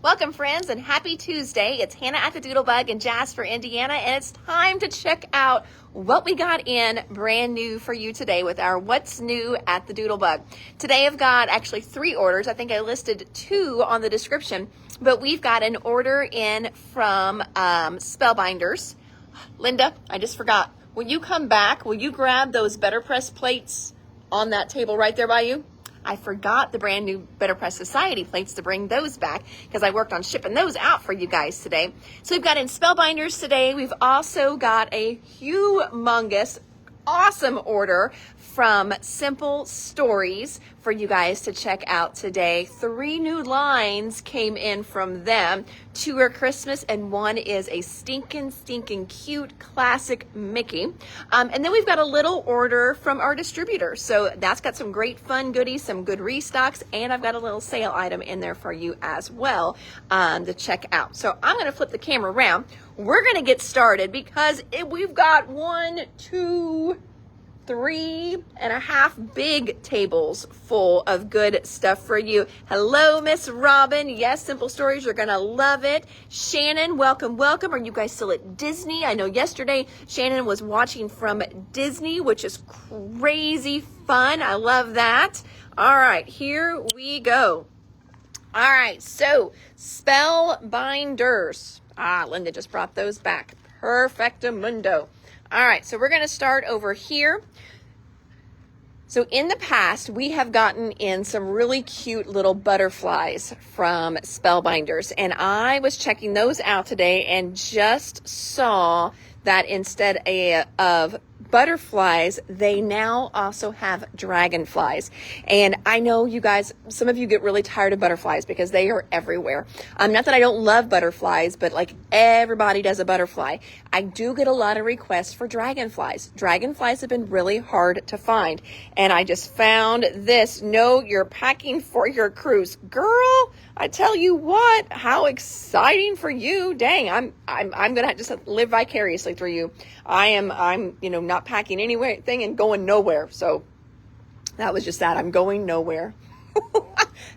Welcome, friends, and happy Tuesday. It's Hannah at the Doodlebug in Jasper, Indiana, and it's time to check out what we got in brand new for you today with our What's New at the Doodlebug. Today I've got actually 3 orders. I think I listed 2 on the description, but we've got an order in from Spellbinders. Linda, I just forgot. When you come back, will you grab those Better Press plates on that table right there by you? I forgot the brand new Better Press Society plates to bring those back because I worked on shipping those out for you guys today. So we've got in Spellbinders today. We've also got a humongous, awesome order from Simple Stories for you guys to check out today. 3 new lines came in from them. 2 are Christmas and 1 is a stinking cute classic Mickey. And then we've got a little order from our distributor. So that's got some great fun goodies, some good restocks, and I've got a little sale item in there for you as well to check out. So I'm going to flip the camera around. We're going to get started because we've got 1, 2, 3.5 big tables full of good stuff for you. Hello, Miss Robin. Yes, Simple Stories, you're gonna love it. Shannon, welcome. Are you guys still at Disney? I know yesterday Shannon was watching from Disney, which is crazy fun. I love that. All right, here we go. All right, so Spellbinders. Linda just brought those back. Perfectamundo. All right, so we're going to start over here. So in the past, we have gotten in some really cute little butterflies from Spellbinders, and I was checking those out today and just saw that instead of butterflies, they now also have dragonflies. And I know you guys, some of you get really tired of butterflies because they are everywhere. Not that I don't love butterflies, but like everybody does a butterfly. I do get a lot of requests for dragonflies. Dragonflies have been really hard to find. And I just found this. No, you're packing for your cruise. Girl, I tell you what, how exciting for you. Dang, I'm going to just live vicariously through you. I'm not packing anything and going nowhere. So that was just that. I'm going nowhere.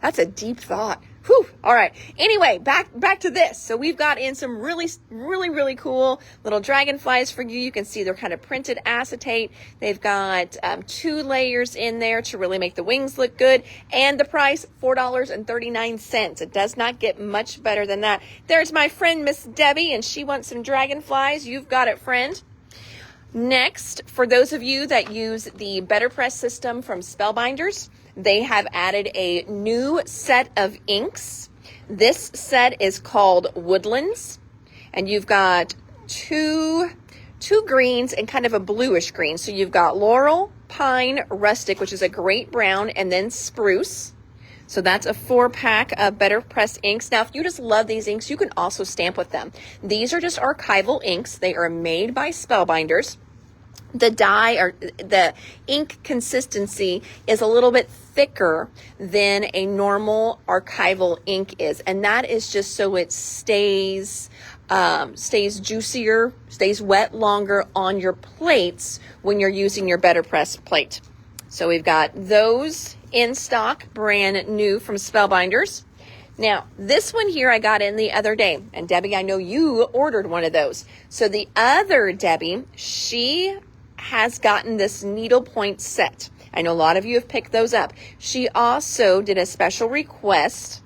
That's a deep thought. Whew. All right. Anyway, back to this. So we've got in some really cool little dragonflies for you. You can see they're kind of printed acetate. They've got 2 layers in there to really make the wings look good. And the price, $4.39. It does not get much better than that. There's my friend, Miss Debbie, and she wants some dragonflies. You've got it, friend. Next, for those of you that use the Better Press system from Spellbinders, they have added a new set of inks. This set is called Woodlands, and you've got two greens and kind of a bluish green. So you've got Laurel, Pine, Rustic, which is a great brown, and then Spruce. So that's a 4-pack of Better Press inks. Now, if you just love these inks, you can also stamp with them. These are just archival inks. They are made by Spellbinders. The dye or the ink consistency is a little bit thicker than a normal archival ink is. And that is just so it stays juicier, stays wet longer on your plates when you're using your Better Press plate. So we've got those in stock, brand new from Spellbinders. Now, this one here I got in the other day. And Debbie, I know you ordered one of those. So the other Debbie, she has gotten this needlepoint set. I know a lot of you have picked those up. She also did a special request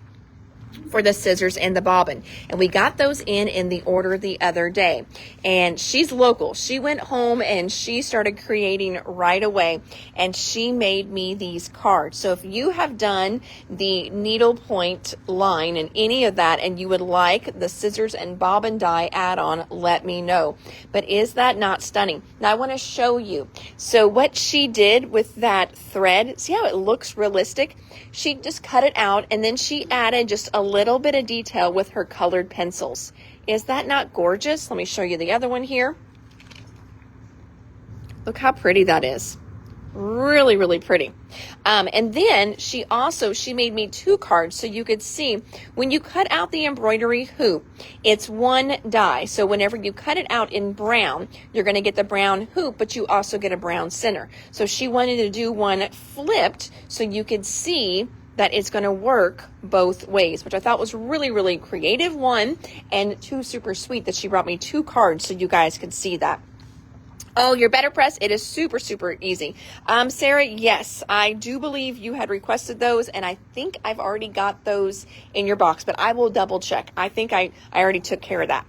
for the scissors and the bobbin, and we got those in the order the other day. And she's local. She went home and she started creating right away, and she made me these cards. So if you have done the needlepoint line and any of that, and you would like the scissors and bobbin die add-on, let me know. But is that not stunning? Now I want to show you. So what she did with that thread, see how it looks realistic? She just cut it out, and then she added just a little bit of detail with her colored pencils. Is that not gorgeous? Let me show you the other one here. Look how pretty that is. Really pretty. And then she made me 2 cards so you could see when you cut out the embroidery hoop, it's 1 die. So whenever you cut it out in brown, you're going to get the brown hoop, but you also get a brown center. So she wanted to do one flipped so you could see that is going to work both ways, which I thought was really, really creative, one, and two, super sweet that she brought me 2 cards so you guys could see that. Oh, your better press, it is super, super easy. Sarah, yes, I do believe you had requested those, and I think I've already got those in your box, but I will double check. I think I already took care of that.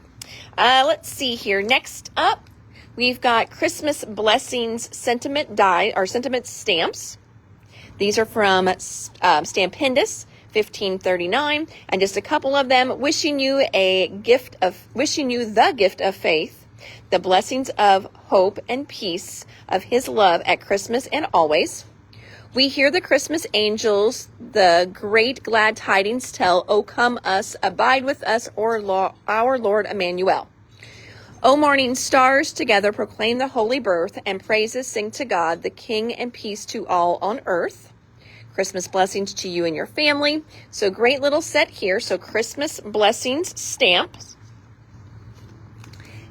Let's see here. Next up, we've got Christmas Blessings sentiment die, or sentiment stamps. These are from Spellbinders, $15.39, and just a couple of them, wishing you the gift of faith, the blessings of hope and peace of his love at Christmas and always. We hear the Christmas angels, the great glad tidings tell, O come us, abide with us, our Lord Emmanuel. O morning stars, together proclaim the holy birth, and praises sing to God, the King, and peace to all on earth. Christmas blessings to you and your family. So great little set here. So Christmas blessings stamps.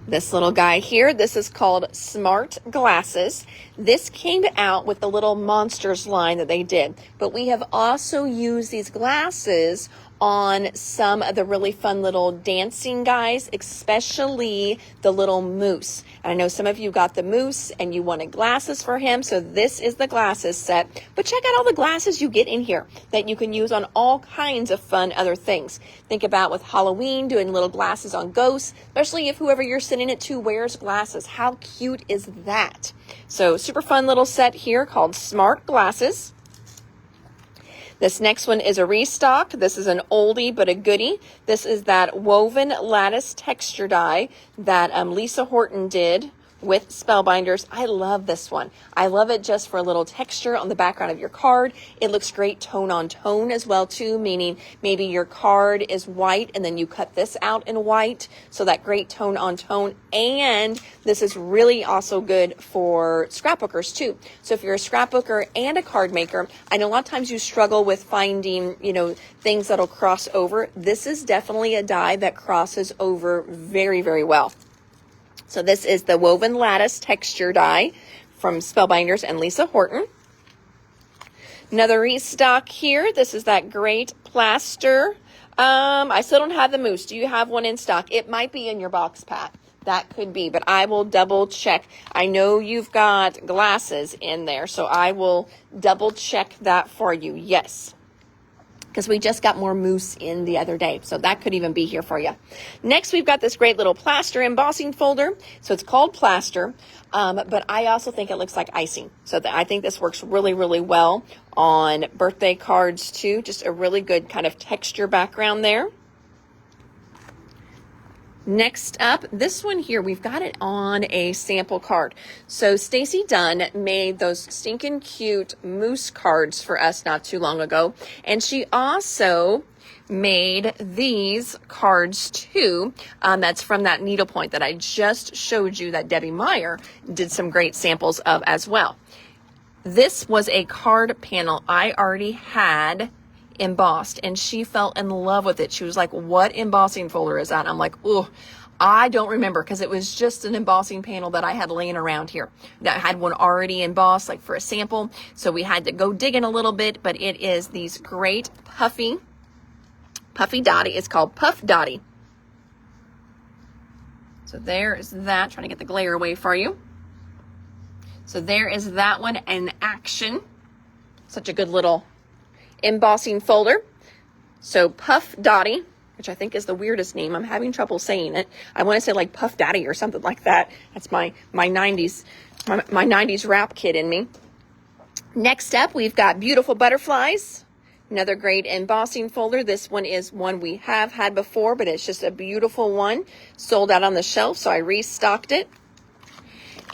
This little guy here, this is called Smart Glasses. This came out with the little Monsters line that they did, but we have also used these glasses on some of the really fun little dancing guys, especially the little moose. And I know some of you got the moose and you wanted glasses for him, so this is the glasses set. But check out all the glasses you get in here that you can use on all kinds of fun other things. Think about with Halloween, doing little glasses on ghosts, especially if whoever you're sitting it to wears glasses. How cute is that? So super fun little set here called Smart Glasses. This next one is a restock. This is an oldie but a goodie. This is that woven lattice texture die that Lisa Horton did with Spellbinders. I love this one. I love it just for a little texture on the background of your card. It looks great tone on tone as well too, meaning maybe your card is white and then you cut this out in white, so that great tone on tone. And this is really also good for scrapbookers too. So if you're a scrapbooker and a card maker, I know a lot of times you struggle with finding, things that'll cross over. This is definitely a die that crosses over very, very well. So this is the woven lattice texture die from Spellbinders and Lisa Horton. Another restock here. This is that great plaster. I still don't have the moose. Do you have one in stock? It might be in your box, Pat. That could be, but I will double check. I know you've got glasses in there, so I will double check that for you. Yes. Because we just got more moose in the other day. So that could even be here for you. Next, we've got this great little plaster embossing folder. So it's called plaster, but I also think it looks like icing. So I think this works really, really well on birthday cards too. Just a really good kind of texture background there. Next up, this one here, we've got it on a sample card. So Stacy Dunn made those stinking cute moose cards for us not too long ago. And she also made these cards too. That's from that needlepoint that I just showed you that Debbie Meyer did some great samples of as well. This was a card panel I already had embossed, and she fell in love with it. She was like, what embossing folder is that? And I'm like, oh, I don't remember, because it was just an embossing panel that I had laying around here that had one already embossed, like for a sample. So we had to go digging a little bit, but it is these great puffy dotty. It's called Puff Dotty. So there is that. Trying to get the glare away for you. So there is that one in action. Such a good little embossing folder. So Puff Dotty, which I think is the weirdest name. I'm having trouble saying it. I want to say like Puff Daddy or something like that. That's my 90s my 90s rap kid in me. Next up, we've got Beautiful Butterflies. Another great embossing folder. This one is one we have had before, but it's just a beautiful one. Sold out on the shelf, so I restocked it.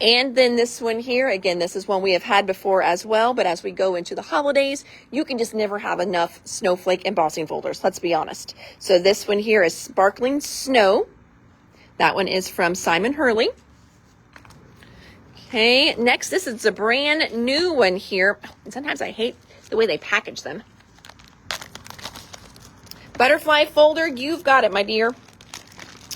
And then this one here, again, this is one we have had before as well, but as we go into the holidays, you can just never have enough snowflake embossing folders, let's be honest. So this one here is Sparkling Snow. That one is from Simon Hurley. Okay, next, this is a brand new one here. And sometimes I hate the way they package them. Butterfly folder, you've got it, my dear.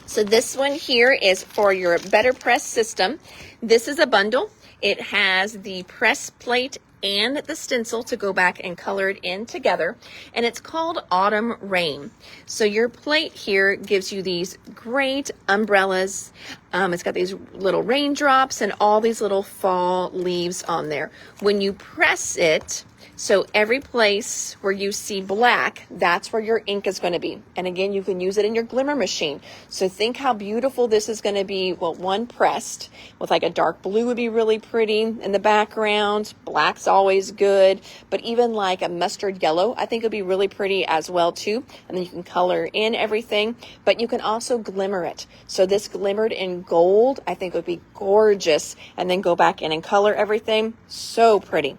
So this one here is for your Better Press system. This is a bundle. It has the press plate and the stencil to go back and color it in together, and it's called Autumn Rain. So your plate here gives you these great umbrellas. It's got these little raindrops and all these little fall leaves on there. When you press it, so every place where you see black, that's where your ink is going to be. And again, you can use it in your glimmer machine. So think how beautiful this is going to be. Well, one pressed with like a dark blue would be really pretty in the background. Black's always good, but even like a mustard yellow, I think would be really pretty as well too. And then you can color in everything, but you can also glimmer it. So this glimmered in gold, I think would be gorgeous. And then go back in and color everything. So pretty.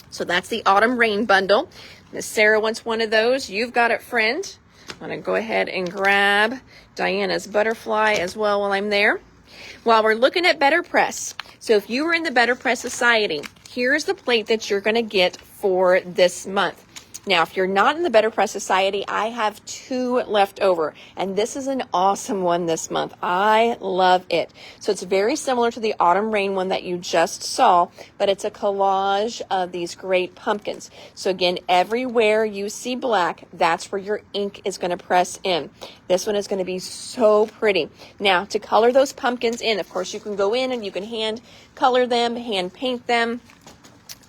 So that's the Autumn Rain bundle. Miss Sarah wants one of those. You've got it, friend. I'm going to go ahead and grab Diana's butterfly as well while I'm there. While we're looking at Better Press, so if you were in the Better Press Society, here's the plate that you're going to get for this month. Now, if you're not in the Better Press Society, I have 2 left over, and this is an awesome one this month. I love it. So it's very similar to the Autumn Rain one that you just saw, but it's a collage of these great pumpkins. So again, everywhere you see black, that's where your ink is going to press in. This one is going to be so pretty. Now, to color those pumpkins in, of course, you can go in and you can hand color them, hand paint them.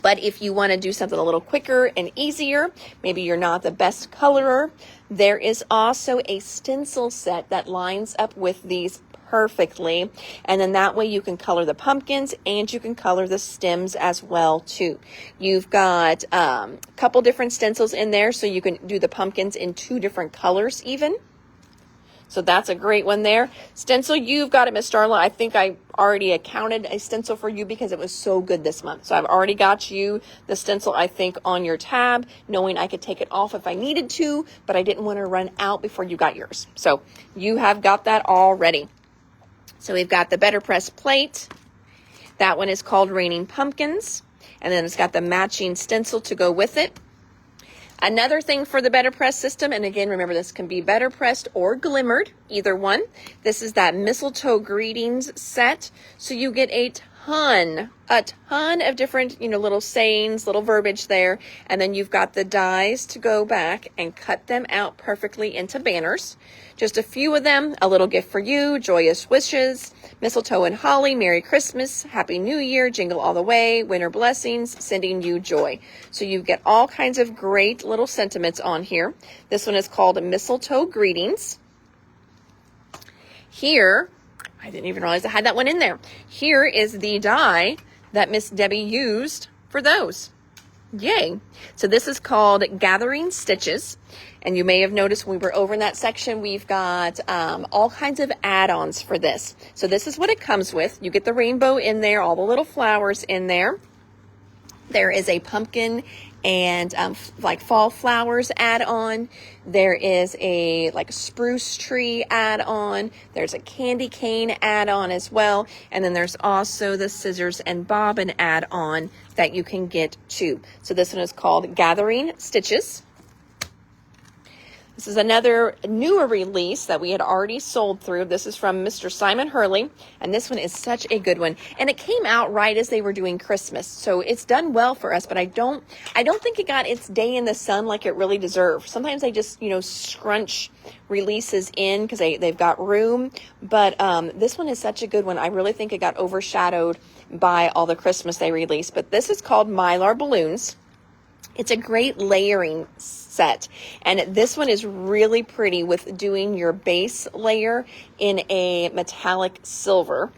But if you want to do something a little quicker and easier, maybe you're not the best colorer, there is also a stencil set that lines up with these perfectly. And then that way you can color the pumpkins and you can color the stems as well too. You've got a couple different stencils in there, so you can do the pumpkins in 2 different colors even. So that's a great one there. Stencil, you've got it, Miss Starla. I think I already accounted a stencil for you because it was so good this month. So I've already got you the stencil, I think, on your tab, knowing I could take it off if I needed to, but I didn't want to run out before you got yours. So you have got that already. So we've got the Better Press plate. That one is called Raining Pumpkins. And then it's got the matching stencil to go with it. Another thing for the Better Press system, and again, remember this can be better pressed or glimmered, either one. This is that mistletoe greetings set. So you get a ton of different, little sayings, little verbiage there. And then you've got the dies to go back and cut them out perfectly into banners. Just a few of them, a little gift for you, joyous wishes, mistletoe and holly, Merry Christmas, Happy New Year, jingle all the way, winter blessings, sending you joy. So you get all kinds of great little sentiments on here. This one is called Mistletoe Greetings. Here, I didn't even realize I had that one in there. Here is the die that Miss Debbie used for those. Yay. So this is called Gathering Stitches. And you may have noticed when we were over in that section, we've got all kinds of add-ons for this. So this is what it comes with. You get the rainbow in there, all the little flowers in there. There is a pumpkin and like fall flowers add-on. There is a like spruce tree add-on. There's a candy cane add-on as well. And then there's also the scissors and bobbin add-on that you can get too. So this one is called Gathering Stitches. This is another newer release that we had already sold through. This is from Mr. Simon Hurley, and this one is such a good one. And it came out right as they were doing Christmas, so it's done well for us, but I don't think it got its day in the sun like it really deserved. Sometimes they just, scrunch releases in because they've got room, but this one is such a good one. I really think it got overshadowed by all the Christmas they released, but this is called Mylar Balloons. It's a great layering set, and this one is really pretty with doing your base layer in a metallic silver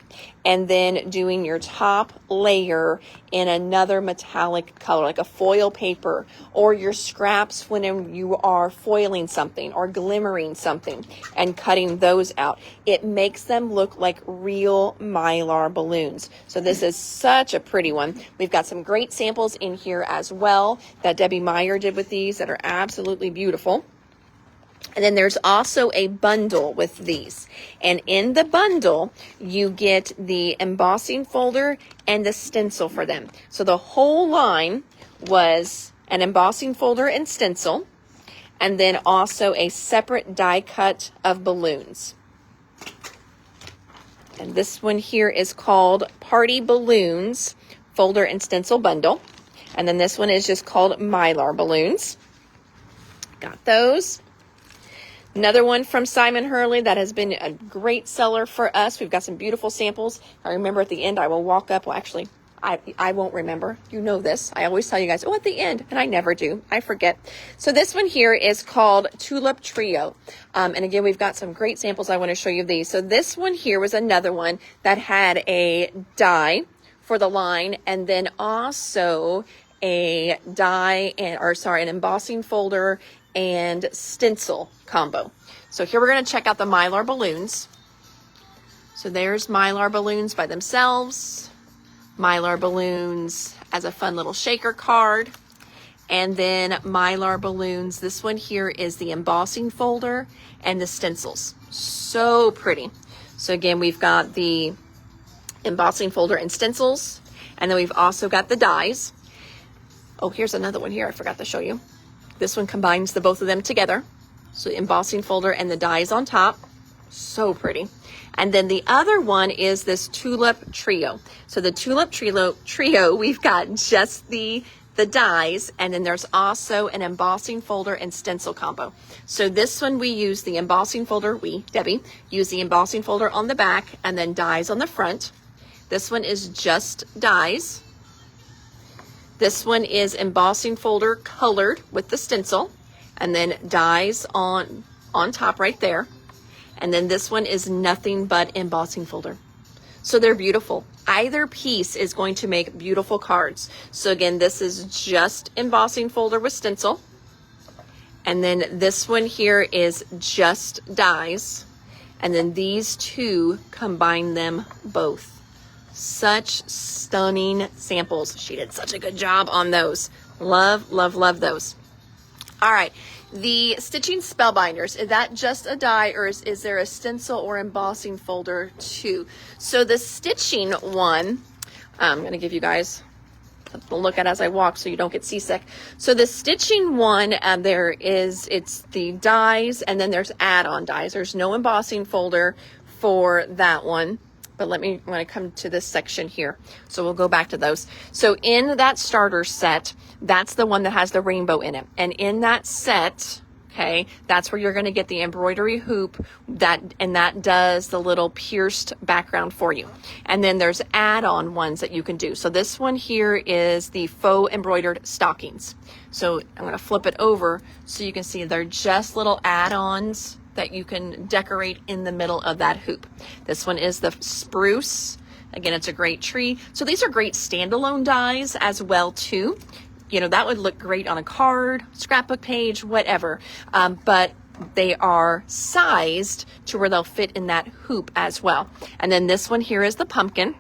and then doing your top layer in another metallic color, like a foil paper, or your scraps when you are foiling something or glimmering something and cutting those out. It makes them look like real Mylar balloons. So this is such a pretty one. We've got some great samples in here as well that Debbie Meyer did with these that are absolutely beautiful. And then there's also a bundle with these. And in the bundle, you get the embossing folder and the stencil for them. So the whole line was an embossing folder and stencil, and then also a separate die cut of balloons. And this one here is called Party Balloons Folder and Stencil Bundle. And then this one is just called Mylar balloons. Got those. Another one from Simon Hurley that has been a great seller for us. We've got some beautiful samples. I remember at the end I will walk up. Well, actually, I won't remember. You know this. I always tell you guys, oh, at the end. And I never do. I forget. So this one here is called Tulip Trio. And again, we've got some great samples. I want to show you these. So this one here was another one that had a die for the line, and then also a die an embossing folder and stencil combo. So here we're going to check out the Mylar balloons. So there's Mylar balloons by themselves. Mylar balloons as a fun little shaker card, and then Mylar balloons. This one here is the embossing folder and the stencils. So pretty. So again, we've got the embossing folder and stencils, and then we've also got the dies. Oh, here's another one here I forgot to show you. This one combines the both of them together. So the embossing folder and the dies on top. So pretty. And then the other one is this Tulip Trio. So the Tulip Trio, we've got just the dies, and then there's also an embossing folder and stencil combo. So this one we use the embossing folder, Debbie, use the embossing folder on the back and then dies on the front. This one is just dies. This one is embossing folder colored with the stencil, and then dies on top right there. And then this one is nothing but embossing folder. So they're beautiful. Either piece is going to make beautiful cards. So again, this is just embossing folder with stencil. And then this one here is just dies. And then these two combine them both. Such stunning samples. She did such a good job on those. Love, love, love those. All right. The stitching Spellbinders, is that just a die, or is there a stencil or embossing folder too? So the stitching one, I'm going to give you guys a look at as I walk so you don't get seasick. So the stitching one, it's the dies, and then there's add-on dies. There's no embossing folder for that one. But when I come to this section here, so we'll go back to those. So in that starter set, that's the one that has the rainbow in it. And in that set, okay, that's where you're going to get the embroidery hoop that does the little pierced background for you. And then there's add-on ones that you can do. So this one here is the faux embroidered stockings. So I'm going to flip it over so you can see they're just little add-ons that you can decorate in the middle of that hoop. This one is the spruce. Again, it's a great tree. So these are great standalone dies as well too. You know, that would look great on a card, scrapbook page, whatever. But they are sized to where they'll fit in that hoop as well. And then this one here is the pumpkin.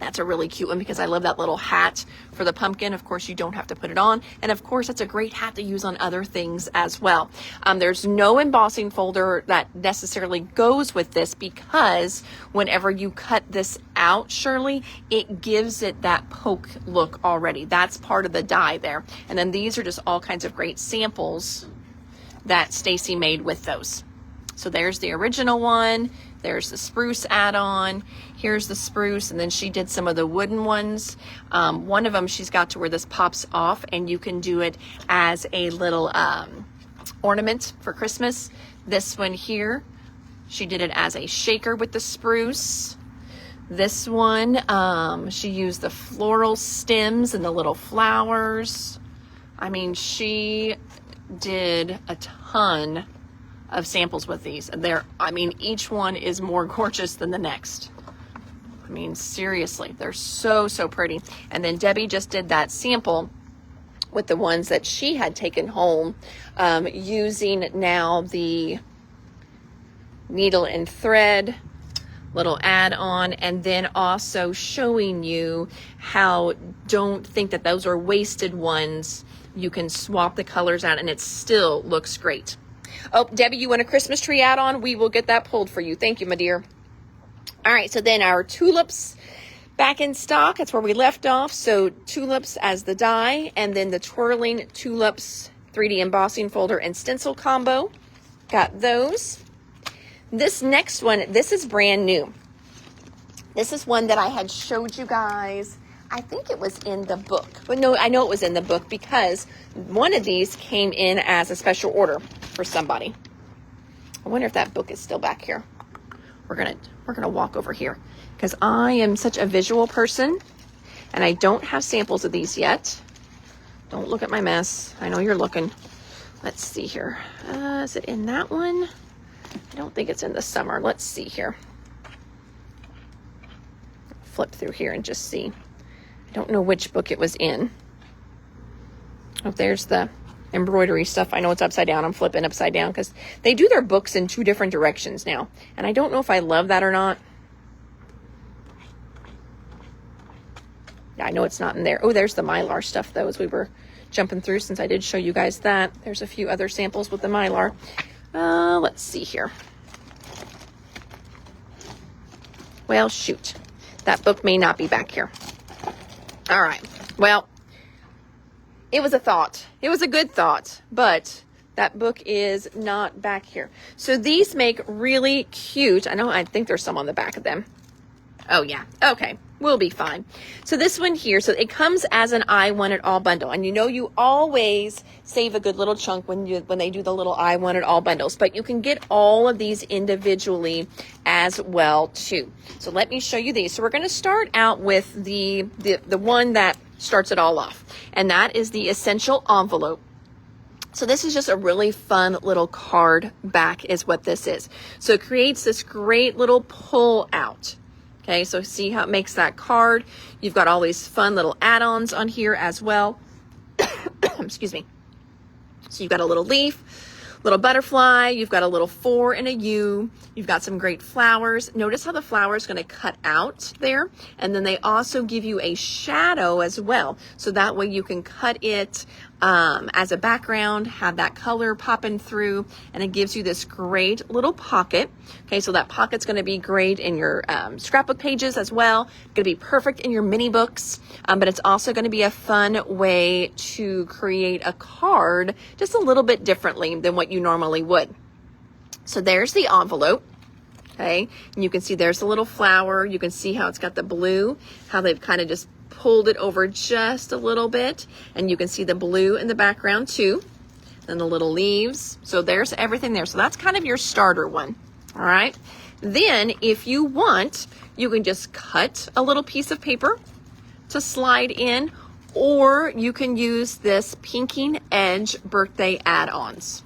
That's a really cute one because I love that little hat for the pumpkin. Of course, you don't have to put it on. And of course, it's a great hat to use on other things as well. There's no embossing folder that necessarily goes with this because whenever you cut this out, Shirley, it gives it that poke look already. That's part of the die there. And then these are just all kinds of great samples that Stacy made with those. So there's the original one. There's the spruce add-on. Here's the spruce, and then she did some of the wooden ones. One of them she's got to where this pops off, and you can do it as a little ornament for Christmas. This one here, she did it as a shaker with the spruce. This one, she used the floral stems and the little flowers. I mean, she did a ton of samples with these. Each one is more gorgeous than the next. I mean, seriously, they're so, so pretty. And then Debbie just did that sample with the ones that she had taken home, using now the needle and thread little add-on, and then also showing you how, don't think that those are wasted ones. You can swap the colors out and it still looks great. Oh, Debbie, you want a Christmas tree add-on? We will get that pulled for you. Thank you, my dear. All right, so then our tulips back in stock. That's where we left off. So tulips as the die, and then the twirling tulips 3D embossing folder and stencil combo. Got those. This next one, this is brand new. This is one that I had showed you guys I think it was in the book. But no, I know it was in the book because one of these came in as a special order for somebody. I wonder if that book is still back here. We're gonna walk over here because I am such a visual person and I don't have samples of these yet. Don't look at my mess. I know you're looking. Let's see here. Is it in that one? I don't think it's in the summer. Let's see here. Flip through here and just see. I don't know which book it was in. Oh, there's the embroidery stuff. I know it's upside down. I'm flipping upside down because they do their books in 2 different directions now. And I don't know if I love that or not. Yeah, I know it's not in there. Oh, there's the Mylar stuff though, as we were jumping through, since I did show you guys that. There's a few other samples with the Mylar. Let's see here. Well, shoot. That book may not be back here. All right. Well, it was a thought. It was a good thought, but that book is not back here. So these make really cute. I think there's some on the back of them. Oh yeah. Okay. We'll be fine. So this one here, so it comes as an I Want It All bundle. And you know you always save a good little chunk when they do the little I Want It All bundles. But you can get all of these individually as well too. So let me show you these. So we're going to start out with the one that starts it all off. And that is the Essential Envelope. So this is just a really fun little card back is what this is. So it creates this great little pull out. Okay, so see how it makes that card. You've got all these fun little add-ons on here as well. Excuse me. So you've got a little leaf, little butterfly, you've got a little 4 and a U, you've got some great flowers. Notice how the flower is going to cut out there, and then they also give you a shadow as well. So that way you can cut it as a background, have that color popping through, and it gives you this great little pocket. Okay, so that pocket's going to be great in your scrapbook pages as well. Going to be perfect in your mini books, but it's also going to be a fun way to create a card just a little bit differently than what you normally would. So there's the envelope. Okay, and you can see there's a little flower. You can see how it's got the blue, how they've kind of just pulled it over just a little bit, and you can see the blue in the background too, and the little leaves. So there's everything there. So that's kind of your starter one. All right, then if you want, you can just cut a little piece of paper to slide in, or you can use this pinking edge birthday add-ons.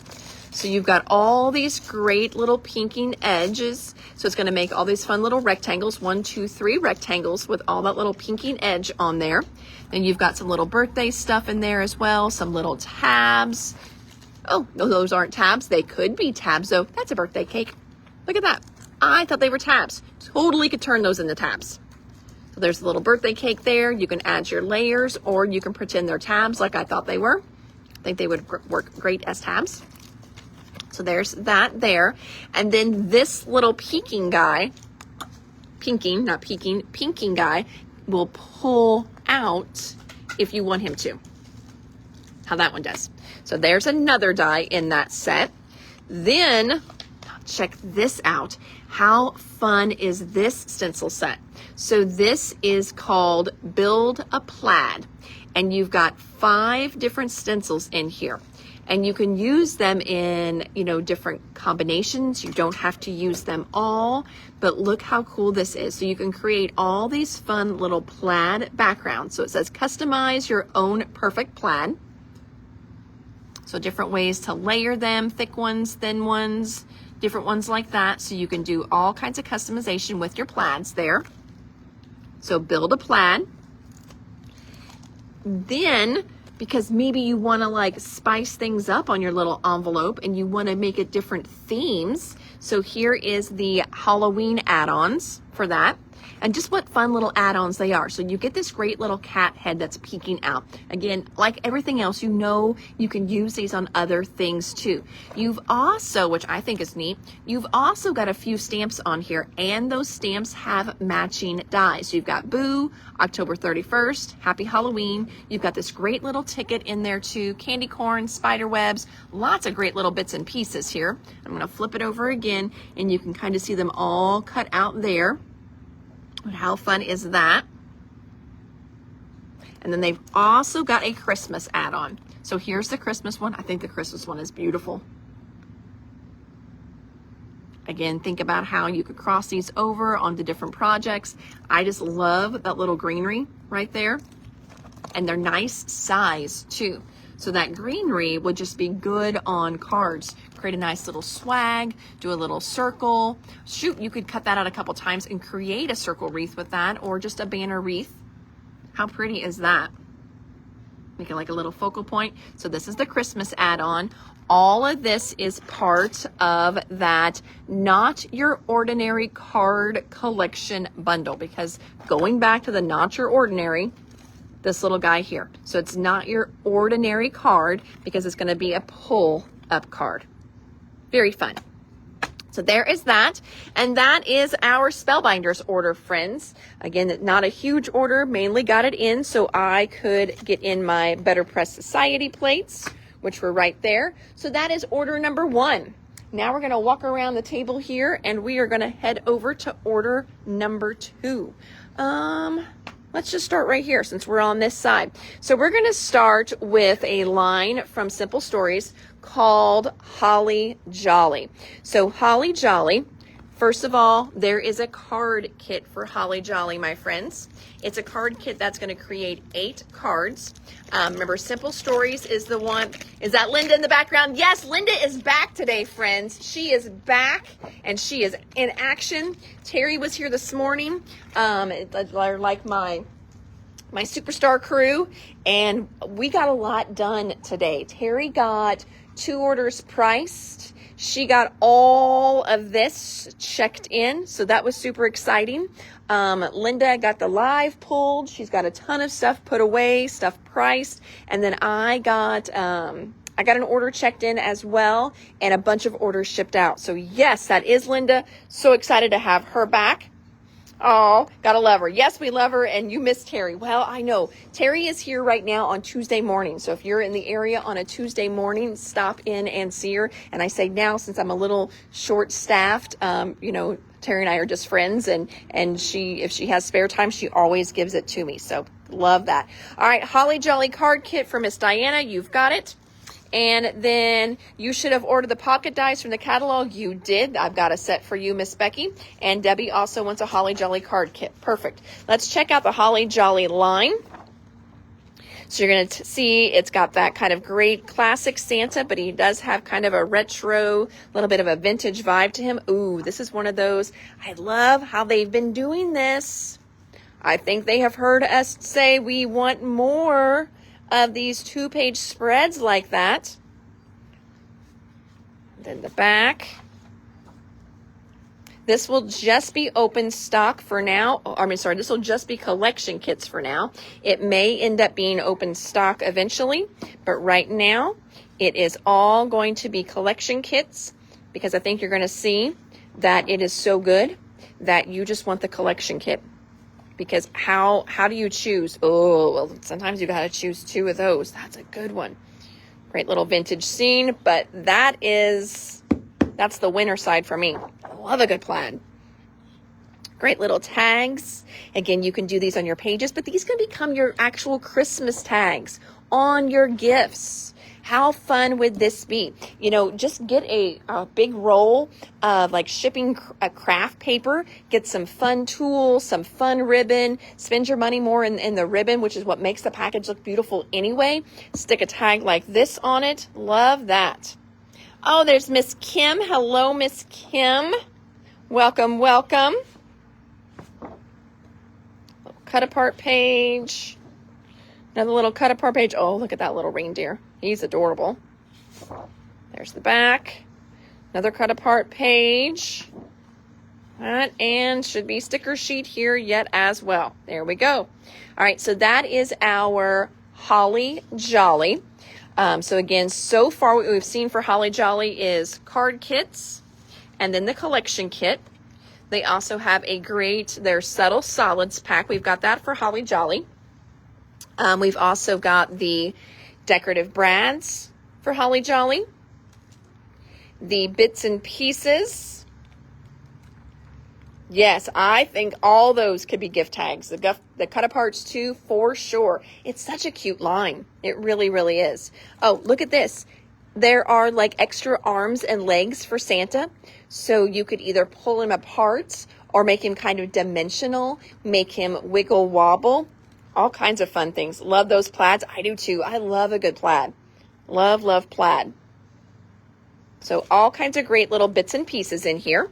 So you've got all these great little pinking edges. So it's going to make all these fun little rectangles, 1, 2, 3 rectangles with all that little pinking edge on there. And you've got some little birthday stuff in there as well, some little tabs. Oh, no, those aren't tabs. They could be tabs though. That's a birthday cake. Look at that. I thought they were tabs. Totally could turn those into tabs. So there's a little birthday cake there. You can add your layers, or you can pretend they're tabs like I thought they were. I think they would work great as tabs. So there's that there. And then this little pinking guy will pull out if you want him to. How that one does. So there's another die in that set. Then check this out. How fun is this stencil set? So this is called Build a Plaid. And you've got 5 different stencils in here. And you can use them in, different combinations. You don't have to use them all, but look how cool this is. So you can create all these fun little plaid backgrounds. So it says customize your own perfect plaid. So different ways to layer them, thick ones, thin ones, different ones like that. So you can do all kinds of customization with your plaids there. So build a plaid. Then, because maybe you want to spice things up on your little envelope and you want to make it different themes. So here is the Halloween add-ons for that. And just what fun little add-ons they are. So you get this great little cat head that's peeking out. Again, like everything else, you can use these on other things too. You've also, which I think is neat, you've also got a few stamps on here, and those stamps have matching dies. So you've got Boo, October 31st, Happy Halloween. You've got this great little ticket in there too, candy corn, spider webs, lots of great little bits and pieces here. I'm going to flip it over again, and you can kind of see them all cut out there. How fun is that? And then they've also got a Christmas add-on. So here's the Christmas one. I think the Christmas one is beautiful. Again, think about how you could cross these over onto different projects. I just love that little greenery right there. And they're nice size too. So that greenery would just be good on cards. Create a nice little swag, do a little circle. Shoot, you could cut that out a couple times and create a circle wreath with that, or just a banner wreath. How pretty is that? Make it like a little focal point. So this is the Christmas add-on. All of this is part of that Not Your Ordinary card collection bundle, because going back to the Not Your Ordinary, this little guy here. So it's not your ordinary card because it's going to be a pull up card. Very fun. So there is that. And that is our Spellbinders order, friends. Again, not a huge order, mainly got it in so I could get in my Better Press Society plates, which were right there. So that is order number 1. Now we're going to walk around the table here and we are going to head over to order number 2. Let's just start right here since we're on this side. So we're going to start with a line from Simple Stories called Holly Jolly. So Holly Jolly, first of all, there is a card kit for Holly Jolly, my friends. It's a card kit that's going to create 8 cards. Remember, Simple Stories is the one. Is that Linda in the background? Yes, Linda is back today, friends. She is back and she is in action. Terry was here this morning, like my superstar crew, and we got a lot done today. Terry got 2 orders priced. She got all of this checked in, so that was super exciting. Linda got the live pulled. She's got a ton of stuff put away, stuff priced, and then I got an order checked in as well, and a bunch of orders shipped out. So yes, that is Linda. So excited to have her back. Oh, gotta love her. Yes, we love her, and you miss Terry. Well, I know. Terry is here right now on Tuesday morning, so if you're in the area on a Tuesday morning, stop in and see her. And I say now, since I'm a little short-staffed, Terry and I are just friends, and if she has spare time, she always gives it to me. So love that. All right, Holly Jolly card kit for Miss Diana. You've got it. And then you should have ordered the pocket dice from the catalog. You did. I've got a set for you, Miss Becky. And Debbie also wants a Holly Jolly card kit. Perfect. Let's check out the Holly Jolly line. So you're going to see it's got that kind of great classic Santa, but he does have kind of a retro, little bit of a vintage vibe to him. Ooh, this is one of those. I love how they've been doing this. I think they have heard us say we want more of these 2-page spreads like that. Then the back. This will just be open stock for now. This will just be collection kits for now. It may end up being open stock eventually, but right now it is all going to be collection kits, because I think you're going to see that it is so good that you just want the collection kit. Because how do you choose? Oh, well, sometimes you got to choose 2 of those. That's a good one. Great little vintage scene, but that's the winner side for me. I love a good plaid. Great little tags. Again, you can do these on your pages, but these can become your actual Christmas tags on your gifts. How fun would this be? Just get a big roll of like shipping craft paper, get some fun tools, some fun ribbon, spend your money more in the ribbon, which is what makes the package look beautiful anyway. Stick a tag like this on it. Love that. Oh, there's Miss Kim. Hello, Miss Kim. Welcome, welcome. Little cut apart page. Another little cut apart page. Oh, look at that little reindeer. He's adorable. There's the back. Another cut apart page. And should be sticker sheet here yet as well. There we go. All right, so that is our Holly Jolly. So again, so far what we've seen for Holly Jolly is card kits and then the collection kit. They also have their Subtle Solids pack. We've got that for Holly Jolly. We've also got the decorative brads for Holly Jolly, the bits and pieces, Yes, I think all those could be gift tags. The cut aparts too, for sure. It's such a cute line. It really, really is. Oh, look at this. There are like extra arms and legs for Santa. So you could either pull him apart or make him kind of dimensional, make him wiggle wobble. All kinds of fun things. Love those plaids. I do too. I love a good plaid. Love, love plaid. So all kinds of great little bits and pieces in here.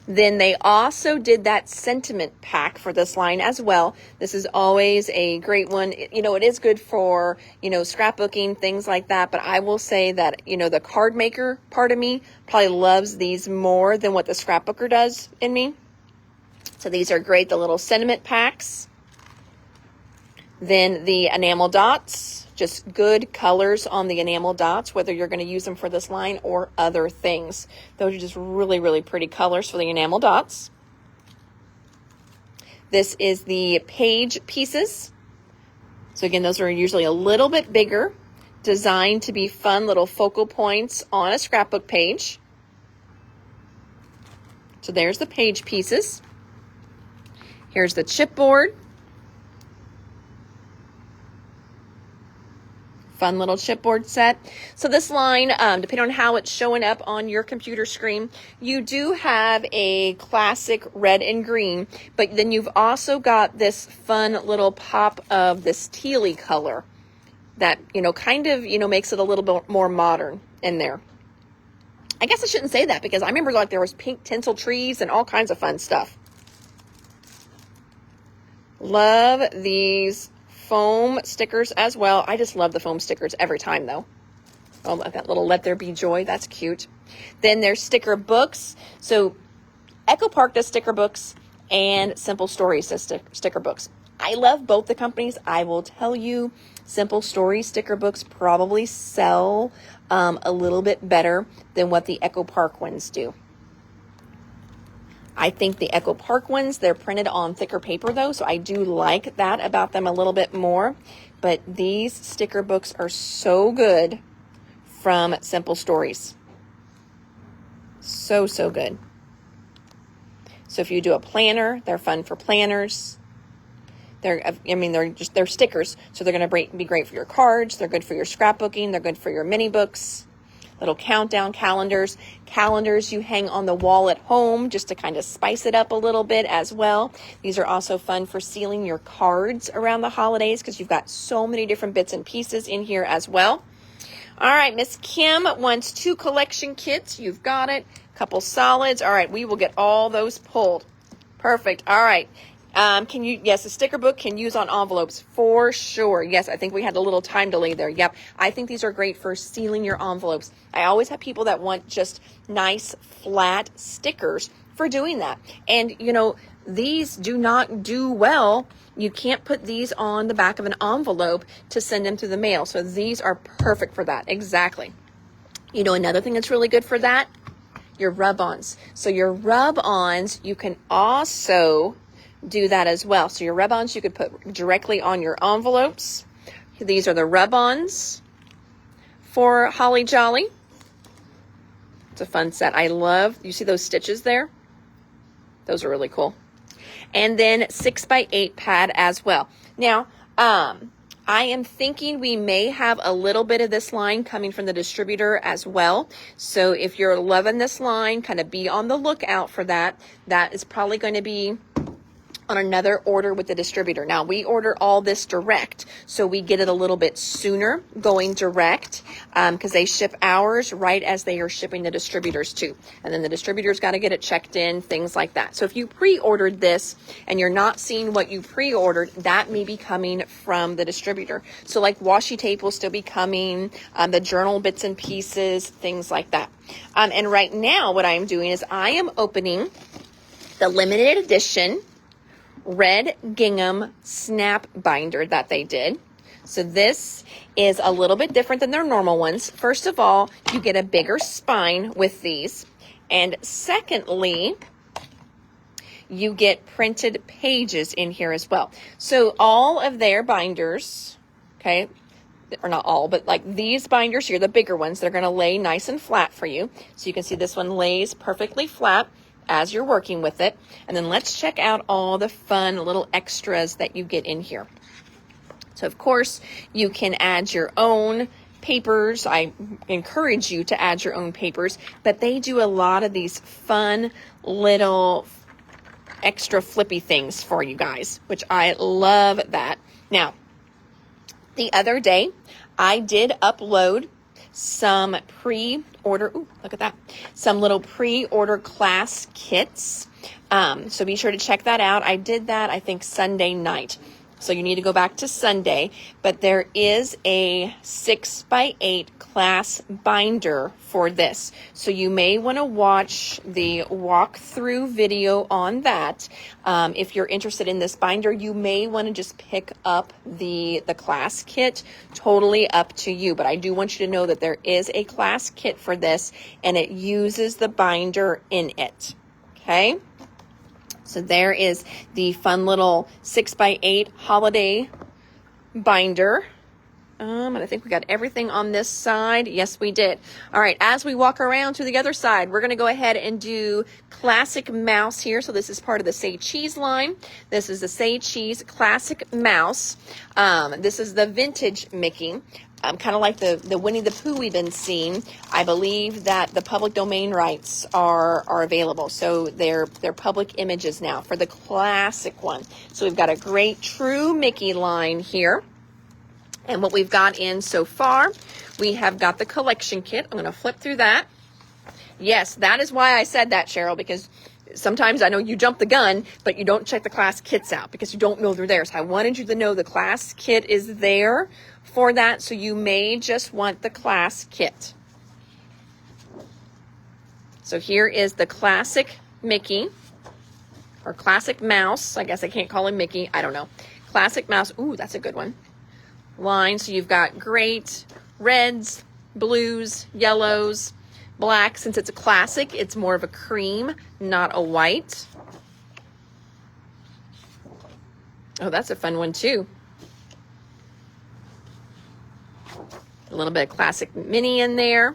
Then they also did that sentiment pack for this line as well. This is always a great one. You know, it is good for, you know, scrapbooking, things like that. But I will say that, you know, the card maker part of me probably loves these more than what the scrapbooker does in me. So these are great, the little sentiment packs. Then the enamel dots, just good colors on the enamel dots, whether you're going to use them for this line or other things. Those are just really, really pretty colors for the enamel dots. This is the page pieces. So again, those are usually a little bit bigger, designed to be fun little focal points on a scrapbook page. So there's the page pieces. Here's the chipboard. Fun little chipboard set. So this line, depending on how it's showing up on your computer screen, you do have a classic red and green, but then you've also got this fun little pop of this tealy color that, you know, kind of, you know, makes it a little bit more modern in there. I guess I shouldn't say that because I remember like there was pink tinsel trees and all kinds of fun stuff. Love these foam stickers as well. I just love the foam stickers every time though. Oh, that little Let There Be Joy, that's cute. Then there's sticker books. So Echo Park does sticker books and Simple Stories does sticker books. I love both the companies. I will tell you, Simple Stories sticker books probably sell a little bit better than what the Echo Park ones do. I think the Echo Park ones, they're printed on thicker paper though, so I do like that about them a little bit more. But these sticker books are so good from Simple Stories. So, so good. So if you do a planner, they're fun for planners. They're stickers, so they're going to be great for your cards. They're good for your scrapbooking. They're good for your mini books. Little countdown calendars you hang on the wall at home just to kind of spice it up a little bit as well. These are also fun for sealing your cards around the holidays because you've got so many different bits and pieces in here as well. All right, Miss Kim wants 2 collection kits. You've got it. Couple solids. All right, we will get all those pulled. Perfect. All right. Yes, a sticker book can use on envelopes for sure. Yes, I think we had a little time delay there. Yep. I think these are great for sealing your envelopes. I always have people that want just nice flat stickers for doing that. And, you know, these do not do well. You can't put these on the back of an envelope to send them through the mail. So these are perfect for that. Exactly. You know, another thing that's really good for that, your rub-ons. So your rub-ons, you can also do that as well. So your rub-ons you could put directly on your envelopes. These are the rub-ons for Holly Jolly. It's a fun set. I love, you see those stitches there? Those are really cool. And then 6x8 pad as well. Now, I am thinking we may have a little bit of this line coming from the distributor as well. So if you're loving this line, kind of be on the lookout for that. That is probably going to be on another order with the distributor. Now we order all this direct, so we get it a little bit sooner going direct because they ship ours right as they are shipping the distributors too. And then the distributors got to get it checked in, things like that. So if you pre-ordered this and you're not seeing what you pre-ordered, that may be coming from the distributor. So like washi tape will still be coming, the journal bits and pieces, things like that. And right now what I'm doing is I am opening the limited edition red gingham snap binder that they did. So this is a little bit different than their normal ones. First of all, you get a bigger spine with these. And secondly, you get printed pages in here as well. So all of their binders, okay, or not all, but like these binders here, the bigger ones, they're going to lay nice and flat for you. So you can see this one lays perfectly flat, as you're working with it. And then let's check out all the fun little extras that you get in here. So of course, you can add your own papers. I encourage you to add your own papers, but they do a lot of these fun little extra flippy things for you guys, which I love that. Now, the other day, I did upload some pre-order, ooh, look at that, some little pre-order class kits. So be sure to check that out. I did that, I think, Sunday night. So you need to go back to Sunday, but there is a 6x8 class binder for this. So you may want to watch the walkthrough video on that. If you're interested in this binder, you may want to just pick up the class kit. Totally up to you, but I do want you to know that there is a class kit for this, and it uses the binder in it. Okay? So there is the fun little 6x8 holiday binder. And I think we got everything on this side. Yes, we did. All right, as we walk around to the other side, we're going to go ahead and do Classic Mouse here. So this is part of the Say Cheese line. This is the Say Cheese Classic Mouse. This is the vintage Mickey. Kind of like the Winnie the Pooh we've been seeing. I believe that the public domain rights are available. So they're public images now for the classic one. So we've got a great true Mickey line here. And what we've got in so far, we have got the collection kit. I'm going to flip through that. Yes, that is why I said that, Cheryl, because sometimes I know you jump the gun, but you don't check the class kits out because you don't know they're there. So I wanted you to know the class kit is there for that. So you may just want the class kit. So here is the classic Mickey, or classic mouse. I guess I can't call him Mickey. I don't know. Classic mouse. Ooh, that's a good one. Line. So you've got great reds, blues, yellows, black. Since it's a classic, it's more of a cream, not a white. Oh, that's a fun one too. A little bit of classic Minnie in there.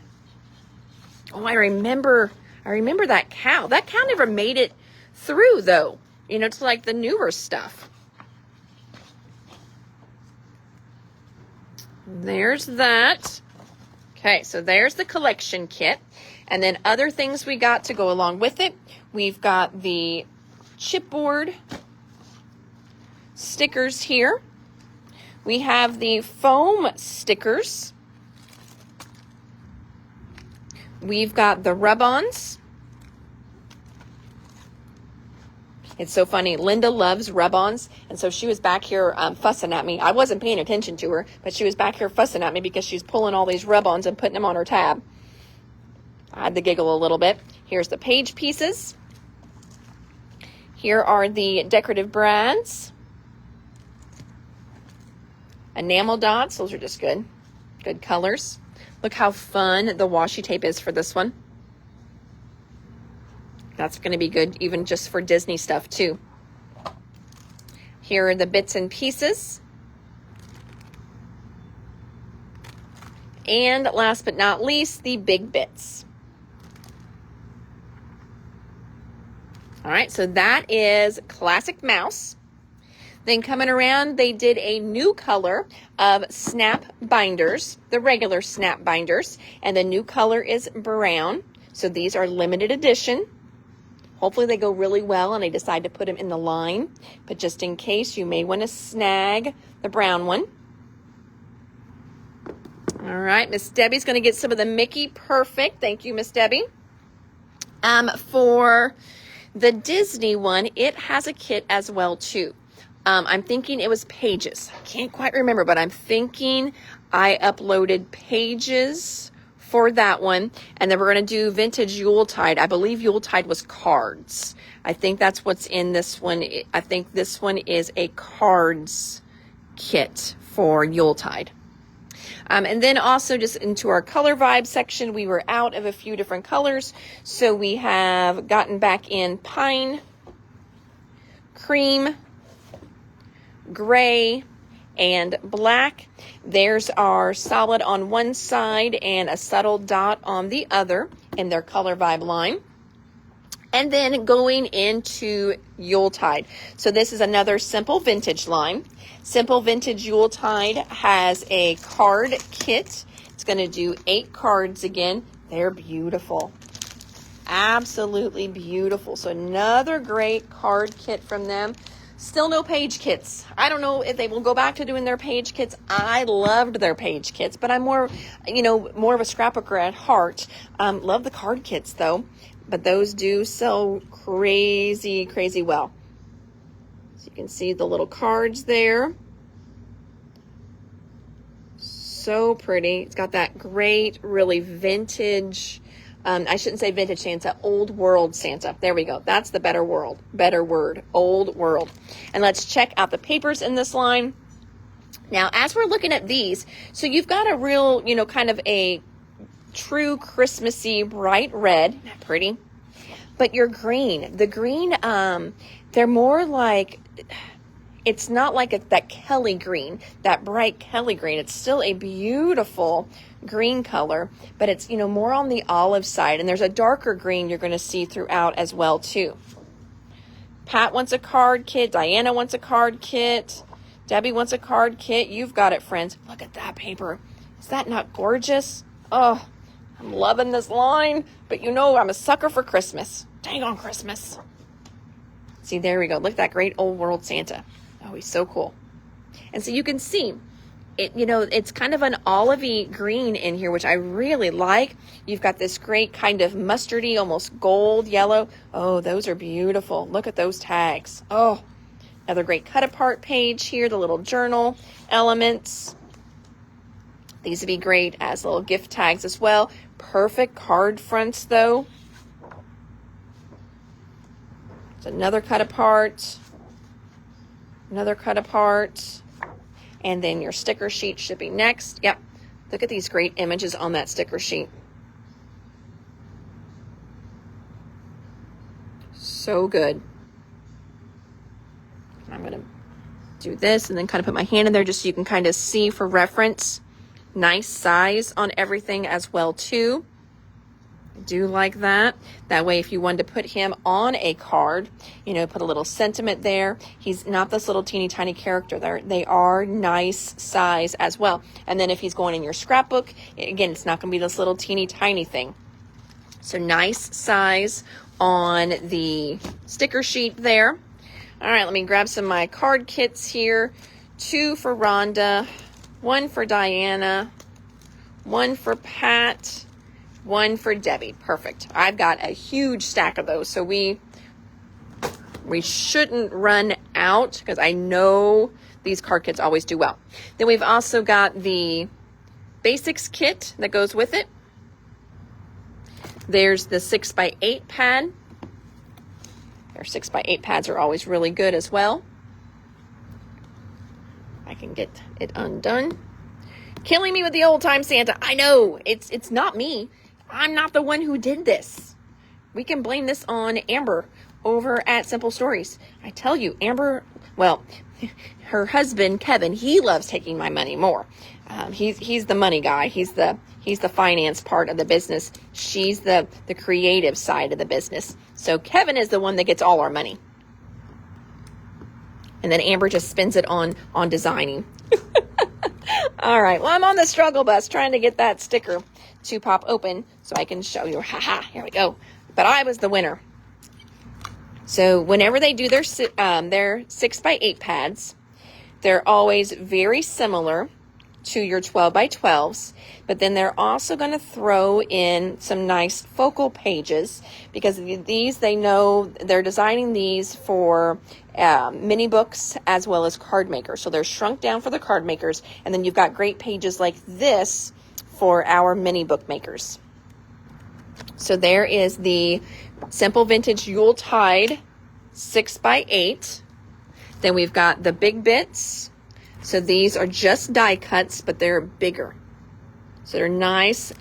Oh, I remember that cow. That cow never made it through though. You know, it's like the newer stuff. There's that. Okay, so there's the collection kit. And then other things we got to go along with it. We've got the chipboard stickers here. We have the foam stickers. We've got the rub-ons. It's so funny. Linda loves rub-ons, and so she was back here fussing at me. I wasn't paying attention to her, but she was back here fussing at me because she's pulling all these rub-ons and putting them on her tab. I had to giggle a little bit. Here's the page pieces. Here are the decorative brads. Enamel dots. Those are just good. Good colors. Look how fun the washi tape is for this one. That's going to be good even just for Disney stuff too. Here are the bits and pieces. And last but not least, the big bits. All right, so that is Classic Mouse. Then coming around, they did a new color of snap binders, the regular snap binders, and the new color is brown. So these are limited edition. Hopefully they go really well and I decide to put them in the line. But just in case, you may want to snag the brown one. All right, Miss Debbie's going to get some of the Mickey. Perfect. Thank you, Miss Debbie. For the Disney one, it has a kit as well, too. I'm thinking it was Pages. I can't quite remember, but I'm thinking I uploaded Pages for that one. And then we're going to do Vintage Yuletide. I believe Yuletide was cards. I think that's what's in this one. I think this one is a cards kit for Yuletide. And then also just into our color vibe section, we were out of a few different colors. So we have gotten back in pine, cream, gray, and black. There's our solid on one side and a subtle dot on the other in their color vibe line. And then going into Yuletide. So this is another Simple Vintage line. Simple Vintage Yuletide has a card kit. It's going to do 8 cards again. They're beautiful. Absolutely beautiful. So another great card kit from them. Still no page kits. I don't know if they will go back to doing their page kits. I loved their page kits, but I'm more of a scrapbooker at heart. Love the card kits though, but those do sell crazy, crazy well. So you can see the little cards there. So pretty. It's got that great, really vintage, I shouldn't say vintage Santa, old world Santa. There we go. That's the better word, old world. And let's check out the papers in this line. Now, as we're looking at these, so you've got a real, kind of a true Christmassy bright red. Isn't that pretty? But your green, the green, they're more like, it's not like that Kelly green, that bright Kelly green. It's still a beautiful green color, but it's, more on the olive side. And there's a darker green you're going to see throughout as well, too. Pat wants a card kit. Diana wants a card kit. Debbie wants a card kit. You've got it, friends. Look at that paper. Is that not gorgeous? Oh, I'm loving this line, but I'm a sucker for Christmas. Dang on Christmas. See, there we go. Look at that great old world Santa. Oh, he's so cool. And so you can see it, it's kind of an olivey green in here, which I really like. You've got this great kind of mustardy, almost gold yellow. Oh, those are beautiful. Look at those tags. Oh, another great cut apart page here, the little journal elements. These would be great as little gift tags as well. Perfect card fronts though. It's another cut apart. Another cut apart. And then your sticker sheet should be next. Yep. Look at these great images on that sticker sheet. So good. I'm going to do this and then kind of put my hand in there just so you can kind of see for reference. Nice size on everything as well too. I do like that. That way if you wanted to put him on a card, put a little sentiment there. He's not this little teeny tiny character there. They are nice size as well. And then if he's going in your scrapbook, again, it's not going to be this little teeny tiny thing. So nice size on the sticker sheet there. All right, let me grab some of my card kits here. 2 for Rhonda, 1 for Diana, 1 for Pat, 1 for Debbie. Perfect. I've got a huge stack of those, so we shouldn't run out because I know these card kits always do well. Then we've also got the basics kit that goes with it. There's the 6x8 pad. Their 6x8 pads are always really good as well. I can get it undone. Killing me with the old time Santa. I know it's not me. I'm not the one who did this. We can blame this on Amber over at Simple Stories. I tell you, Amber, well, her husband, Kevin, he loves taking my money more. He's the money guy. He's the finance part of the business. She's the creative side of the business. So Kevin is the one that gets all our money. And then Amber just spends it on designing. All right. Well, I'm on the struggle bus trying to get that sticker to pop open so I can show you. Haha, here we go. But I was the winner. So whenever they do their 6x8 pads, they're always very similar to your 12x12s, but then they're also going to throw in some nice focal pages because these, they know they're designing these for mini books as well as card makers. So they're shrunk down for the card makers, and then you've got great pages like this for our mini book makers. So there is the Simple Vintage Yuletide 6x8. Then we've got the Big Bits. So these are just die cuts, but they're bigger. So they're nice,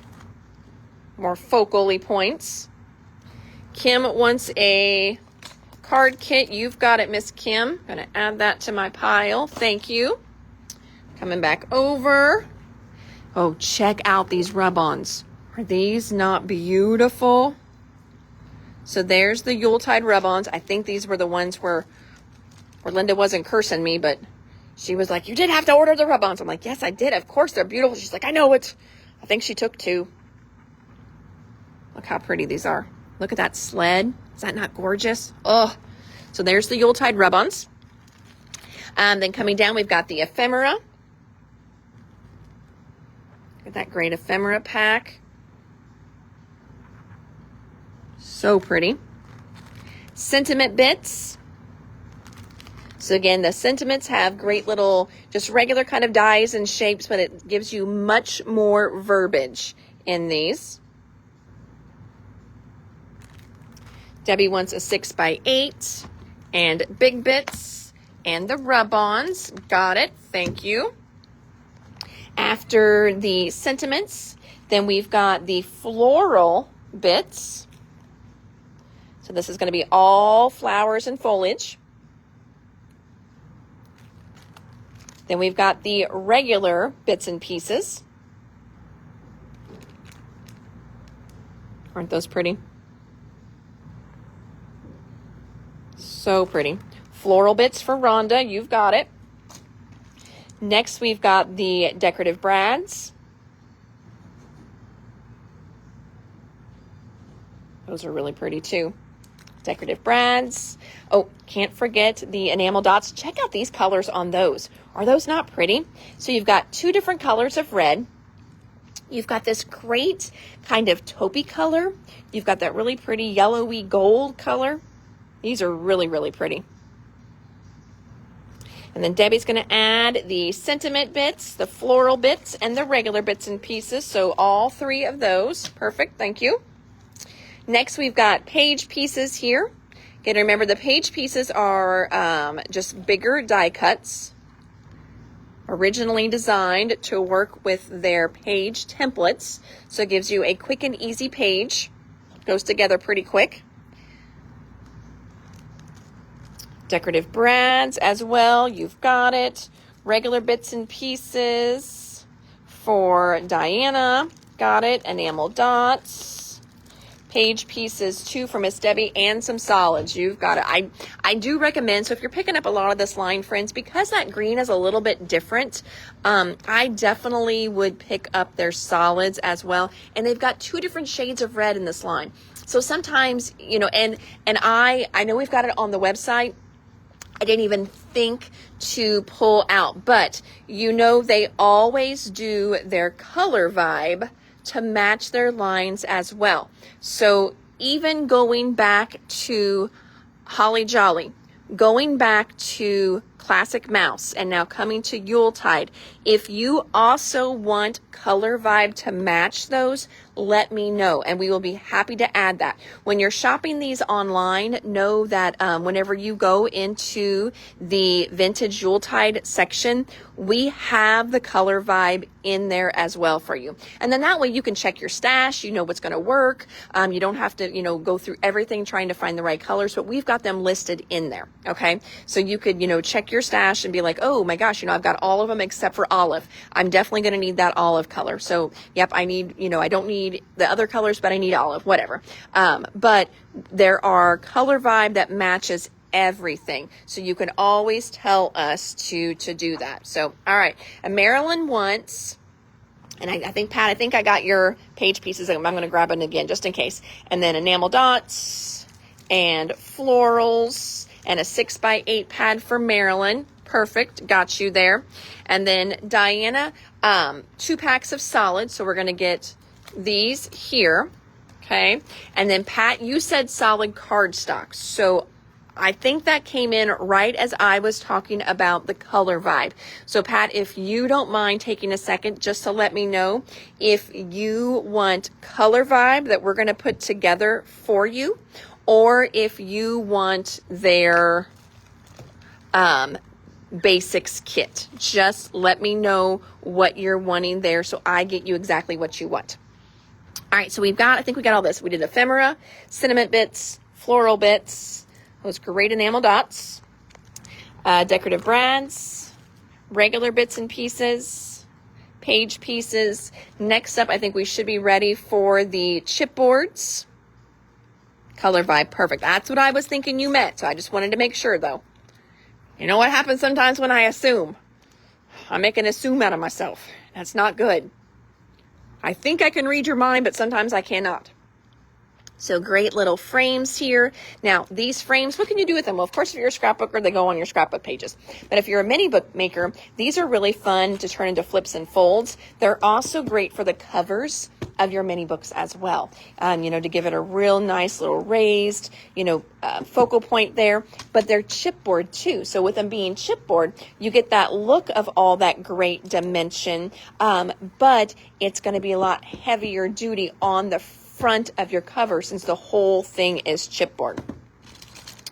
more focally points. Kim wants a card kit. You've got it, Miss Kim. I'm going to add that to my pile. Thank you. Coming back over. Oh, check out these rub-ons. Are these not beautiful? So there's the Yuletide rub-ons. I think these were the ones where Linda wasn't cursing me, but she was like, you did have to order the rub-ons. I'm like, yes, I did. Of course, they're beautiful. She's like, I know it. I think she took 2. Look how pretty these are. Look at that sled. Is that not gorgeous? Oh, so there's the Yuletide rub-ons. Then coming down, we've got the ephemera. Look at that great ephemera pack. So pretty. Sentiment bits. So again, the sentiments have great little, just regular kind of dies and shapes, but it gives you much more verbiage in these. Debbie wants a 6x8 and big bits and the rub-ons. Got it. Thank you. After the sentiments, then we've got the floral bits. So this is going to be all flowers and foliage. Then we've got the regular bits and pieces. Aren't those pretty? So pretty. Floral bits for Rhonda, you've got it. Next, we've got the decorative brads. Those are really pretty too. Decorative brads. Oh, can't forget the enamel dots. Check out these colors on those. Are those not pretty? So you've got 2 different colors of red. You've got this great kind of taupey color. You've got that really pretty yellowy gold color. These are really, really pretty. And then Debbie's going to add the sentiment bits, the floral bits, and the regular bits and pieces. So all 3 of those. Perfect. Thank you. Next, we've got page pieces here. Again, remember the page pieces are just bigger die cuts, originally designed to work with their page templates. So it gives you a quick and easy page. Goes together pretty quick. Decorative brads as well. You've got it. Regular bits and pieces for Diana. Got it. Enamel dots. Page pieces too for Miss Debbie and some solids. You've got it. I do recommend, so if you're picking up a lot of this line, friends, because that green is a little bit different, I definitely would pick up their solids as well. And they've got 2 different shades of red in this line. So sometimes, you know, and I know we've got it on the website. I didn't even think to pull out, but you know they always do their color vibe to match their lines as well. So even going back to Holly Jolly, going back to Classic Mouse, and now coming to Yuletide, if you also want color vibe to match those, let me know and we will be happy to add that. When you're shopping these online, know that whenever you go into the vintage Yuletide section, we have the color vibe in there as well for you. And then that way you can check your stash, you know what's going to work. You don't have to, you know, go through everything trying to find the right colors, but we've got them listed in there. Okay. So you could, you know, check your stash and be like, oh my gosh, you know, I've got all of them except for olive. I'm definitely going to need that olive color. So yep, I need, you know, I don't need the other colors, but I need olive, whatever. But there are color vibe that matches everything. So you can always tell us to do that. So, all right. And Marilyn wants, and I think, Pat, I think I got your page pieces. I'm going to grab it again just in case. And then enamel dots and florals and a 6x8 pad for Marilyn. Perfect. Got you there. And then Diana, 2 packs of solids. So we're going to get these here. Okay. And then Pat, you said solid cardstock. So I think that came in right as I was talking about the color vibe. So Pat, if you don't mind taking a second just to let me know if you want color vibe that we're going to put together for you, or if you want their basics kit. Just let me know what you're wanting there so I get you exactly what you want. All right, so I think we got all this. We did ephemera, sentiment bits, floral bits, those great enamel dots, decorative brads, regular bits and pieces, page pieces. Next up, I think we should be ready for the chipboards. Color vibe, perfect. That's what I was thinking you meant. So I just wanted to make sure though. You know what happens sometimes when I assume? I make an assume out of myself. That's not good. I think I can read your mind, but sometimes I cannot. So great little frames here. Now, these frames, what can you do with them? Well, of course, if you're a scrapbooker, they go on your scrapbook pages. But if you're a mini book maker, these are really fun to turn into flips and folds. They're also great for the covers of your mini books as well. You know, to give it a real nice little raised, focal point there. But they're chipboard too. So with them being chipboard, you get that look of all that great dimension. But it's going to be a lot heavier duty on the front of your cover since the whole thing is chipboard.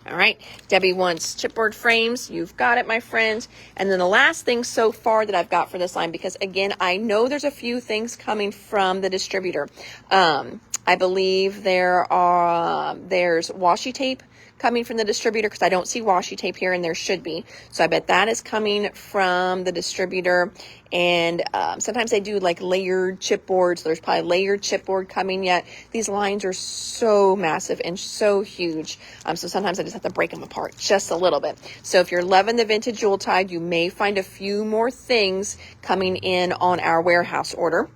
All right, Debbie wants chipboard frames. You've got it, my friend. And then the last thing so far that I've got for this line, because again, I know there's a few things coming from the distributor. I believe there's washi tape coming from the distributor because I don't see washi tape here and there should be. So I bet that is coming from the distributor. And sometimes they do like layered chipboards. There's probably layered chipboard coming yet. These lines are so massive and so huge. So sometimes I just have to break them apart just a little bit. So if you're loving the vintage Yuletide, you may find a few more things coming in on our warehouse order.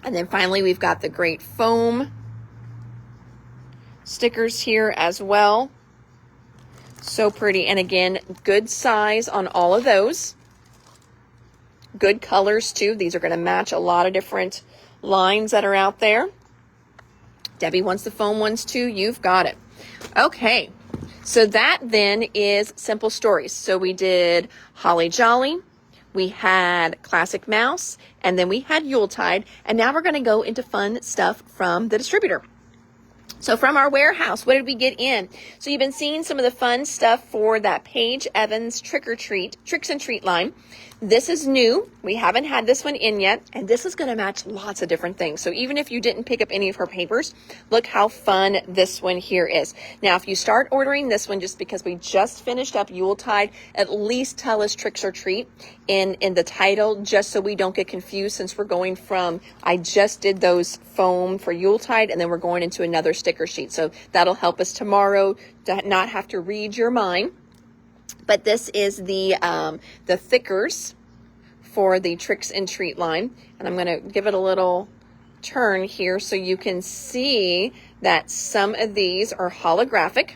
And then finally, we've got the great foam stickers here as well. So pretty. And again, good size on all of those. Good colors too. These are going to match a lot of different lines that are out there. Debbie wants the foam ones too. You've got it. Okay. So that then is Simple Stories. So we did Holly Jolly. We had Classic Mouse, and then we had Yuletide, and now we're going to go into fun stuff from the distributor. So from our warehouse, what did we get in? So you've been seeing some of the fun stuff for that Paige Evans Tricks and Treat line. This is new. We haven't had this one in yet, and this is going to match lots of different things. So even if you didn't pick up any of her papers, look how fun this one here is. Now, if you start ordering this one just because we just finished up Yuletide, at least tell us Tricks or Treat in the title, just so we don't get confused, since we're going from, I just did those foam for Yuletide, and then we're going into another sticker sheet. So that'll help us tomorrow to not have to read your mind. But this is the thickers for the Tricks and Treat line. And I'm going to give it a little turn here so you can see that some of these are holographic.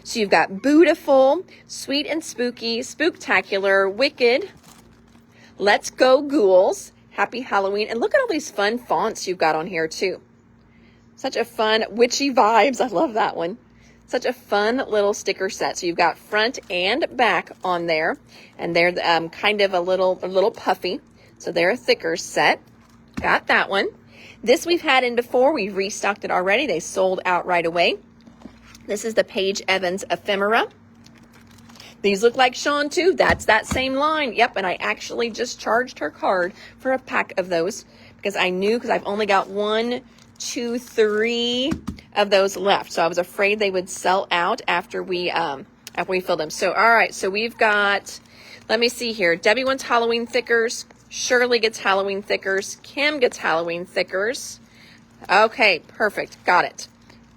So you've got Beautiful, Sweet and Spooky, Spooktacular, Wicked, Let's Go Ghouls, Happy Halloween. And look at all these fun fonts you've got on here too. Such a fun witchy vibes. I love that one. Such a fun little sticker set. So you've got front and back on there, and they're kind of a little puffy. So they're a thicker set. Got that one. This we've had in before. We've restocked it already. They sold out right away. This is the Paige Evans Ephemera. These look like Sean too. That's that same line. Yep, and I actually just charged her card for a pack of those because I knew, because I've only got 1, 2, 3 of those left. So I was afraid they would sell out after we filled them. So all right, so we've got, let me see here. Debbie wants Halloween thickers. Shirley gets Halloween thickers. Kim gets Halloween thickers. Okay, perfect. Got it.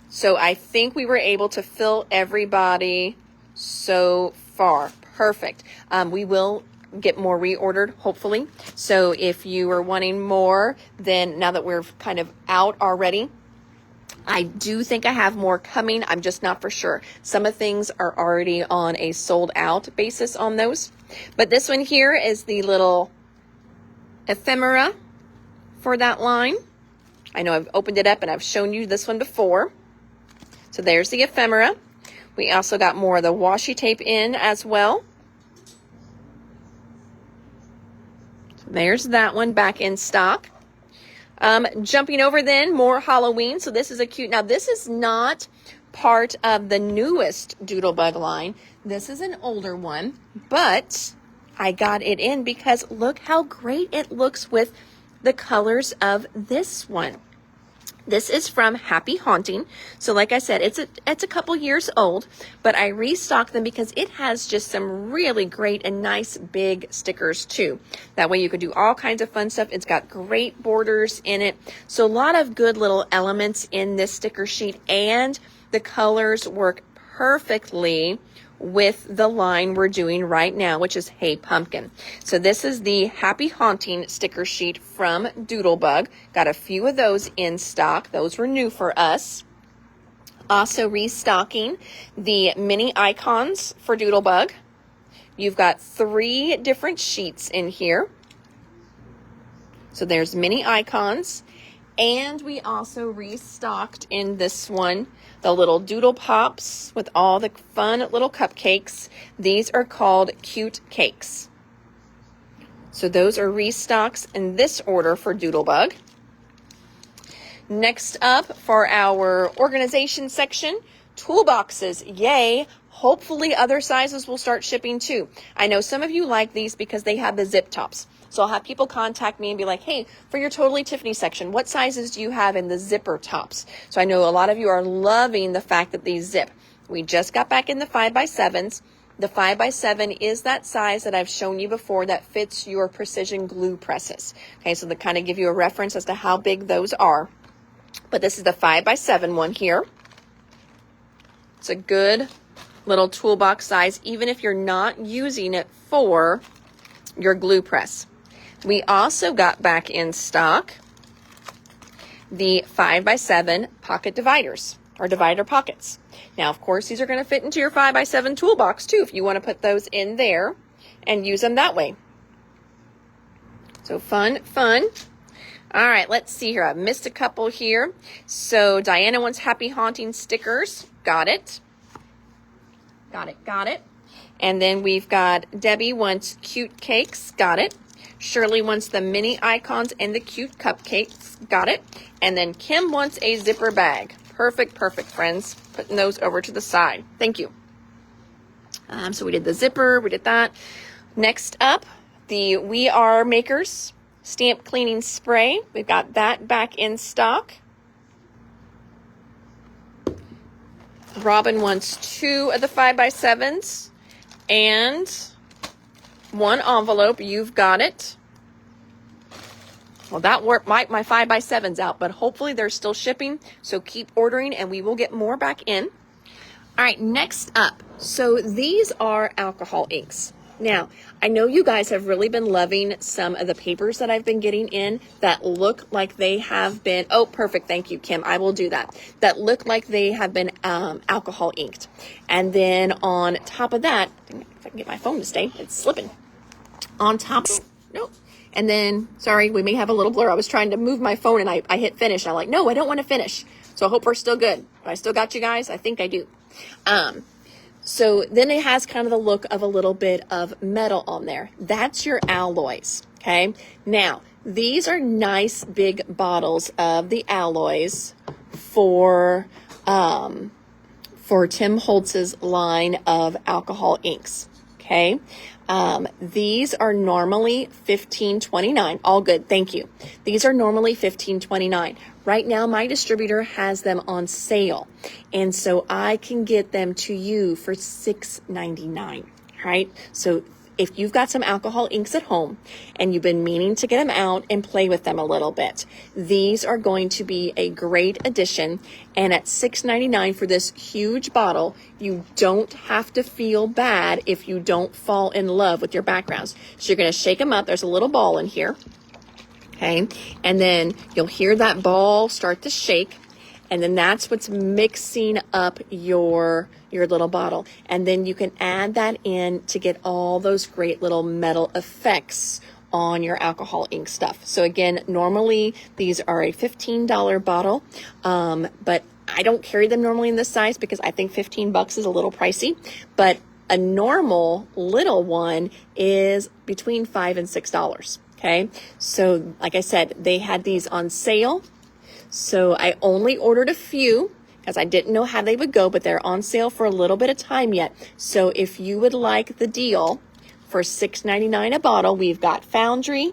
So I think we were able to fill everybody so far. Perfect. We will get more reordered, hopefully. So if you are wanting more, then now that we're kind of out already, I do think I have more coming. I'm just not for sure. Some of things are already on a sold out basis on those. But this one here is the little ephemera for that line. I know I've opened it up and I've shown you this one before. So there's the ephemera. We also got more of the washi tape in as well. So there's that one back in stock. Jumping over then, more Halloween. So this is a cute, now this is not part of the newest Doodlebug line. This is an older one, but I got it in because look how great it looks with the colors of this one. This is from Happy Haunting. So like I said, it's a couple years old, but I restocked them because it has just some really great and nice big stickers too. That way you could do all kinds of fun stuff. It's got great borders in it. So a lot of good little elements in this sticker sheet, and the colors work perfectly with the line we're doing right now, which is Hey Pumpkin. So this is the Happy Haunting sticker sheet from Doodlebug. Got a few of those in stock. Those were new for us. Also restocking the mini icons for Doodlebug. You've got 3 different sheets in here. So there's mini icons. And we also restocked in this one the little Doodle Pops with all the fun little cupcakes. These are called Cute Cakes. So those are restocks in this order for Doodlebug. Next up for our organization section, toolboxes. Yay! Hopefully other sizes will start shipping too. I know some of you like these because they have the zip tops. So I'll have people contact me and be like, hey, for your Totally Tiffany section, what sizes do you have in the zipper tops? So I know a lot of you are loving the fact that these zip. We just got back in the 5x7s. The 5x7 is that size that I've shown you before that fits your precision glue presses. Okay, so to kind of give you a reference as to how big those are. But this is the 5x7 one here. It's a good little toolbox size, even if you're not using it for your glue press. We also got back in stock the 5x7 pocket dividers, or divider pockets. Now, of course, these are going to fit into your 5x7 toolbox too, if you want to put those in there and use them that way. So fun. All right, let's see here. I've missed a couple here. So Diana wants Happy Haunting stickers. Got it. And then we've got Debbie wants Cute Cakes. Got it. Shirley wants the mini icons and the cute cupcakes. Got it. And then Kim wants a zipper bag. Perfect, friends. Putting those over to the side. Thank you. So we did the zipper. We did that. Next up, the We Are Makers stamp cleaning spray. We've got that back in stock. Robin wants 2 of the 5x7s and 1 envelope. You've got it. Well, that worked. My 5x7's out, but hopefully they're still shipping. So keep ordering and we will get more back in. All right, next up. So these are alcohol inks. Now, I know you guys have really been loving some of the papers that I've been getting in that look like they have been, oh, perfect, thank you, Kim, I will do that. That look like they have been alcohol inked. And then on top of that, if I can get my phone to stay, it's slipping. On top, nope. And then, sorry, we may have a little blur. I was trying to move my phone and I hit finish. And I'm like, no, I don't want to finish. So I hope we're still good. I still got you guys. I think I do. So then it has kind of the look of a little bit of metal on there. That's your alloys, okay? Now, these are nice big bottles of the alloys for Tim Holtz's line of alcohol inks, okay? These are normally $15.29. All good, thank you. These are normally $15.29. Right now, my distributor has them on sale, and so I can get them to you for $6.99, right? So if you've got some alcohol inks at home and you've been meaning to get them out and play with them a little bit, these are going to be a great addition. And at $6.99 for this huge bottle, you don't have to feel bad if you don't fall in love with your backgrounds. So you're going to shake them up. There's a little ball in here. Okay, and then you'll hear that ball start to shake, and then that's what's mixing up your little bottle. And then you can add that in to get all those great little metal effects on your alcohol ink stuff. So again, normally these are a $15 bottle, but I don't carry them normally in this size because I think $15 is a little pricey, but a normal little one is between $5 and $6. Okay, so like I said, they had these on sale. So I only ordered a few because I didn't know how they would go, but they're on sale for a little bit of time yet. So if you would like the deal for $6.99 a bottle, we've got Foundry,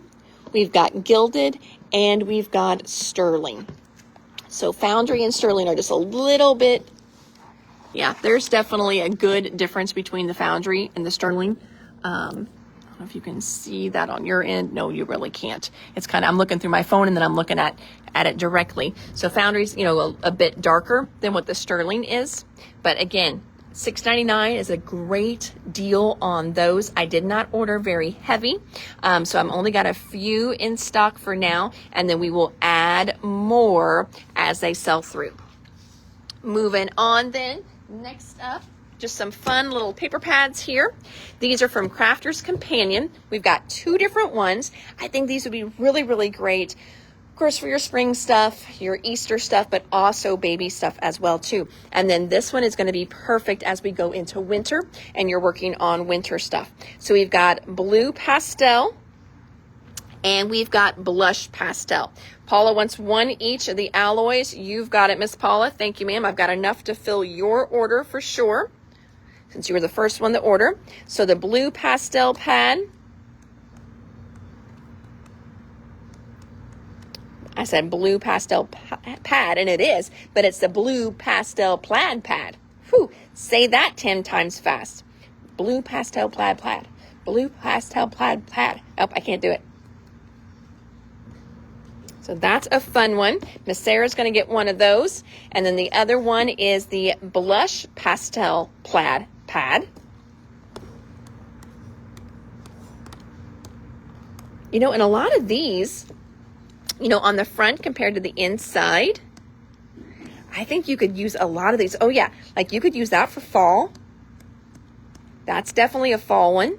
we've got Gilded, and we've got Sterling. So Foundry and Sterling are just a little bit, yeah, there's definitely a good difference between the Foundry and the Sterling. know if you can see that on your end. No, you really can't. It's kind of, I'm looking through my phone and then I'm looking at it directly. So Foundry's, you know, a bit darker than what the sterling is. But again, $6.99 is a great deal on those. I did not order very heavy, so I'm only got a few in stock for now, and then we will add more as they sell through. Moving on then, next up, just some fun little paper pads here. These are from Crafter's Companion. We've got 2 different ones. I think these would be really, really great, of course, for your spring stuff, your Easter stuff, but also baby stuff as well too. And then this one is going to be perfect as we go into winter and you're working on winter stuff. So we've got blue pastel and we've got blush pastel. Paula wants 1 each of the alloys. You've got it, Miss Paula. Thank you, ma'am. I've got enough to fill your order for sure, since you were the first one to order. So the blue pastel pad. I said blue pastel pad, and it is, but it's the blue pastel plaid pad. Whew, say that 10 times fast. Blue pastel plaid pad. Blue pastel plaid pad. Oh, I can't do it. So that's a fun one. Miss Sarah's going to get one of those. And then the other one is the blush pastel plaid pad. You know, and a lot of these, you know, on the front compared to the inside, I think you could use a lot of these. Oh yeah, like you could use that for fall. That's definitely a fall one.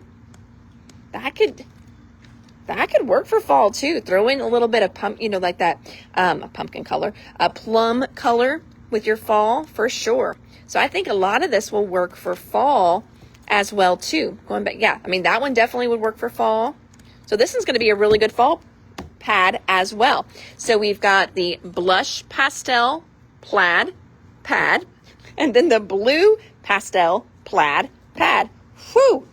That could work for fall too. Throw in a little bit of you know, like that, a pumpkin color, a plum color with your fall for sure. So I think a lot of this will work for fall as well too. Going back, yeah, I mean, that one definitely would work for fall. So this is going to be a really good fall pad as well. So we've got the blush pastel plaid pad and then the blue pastel plaid pad. Whew,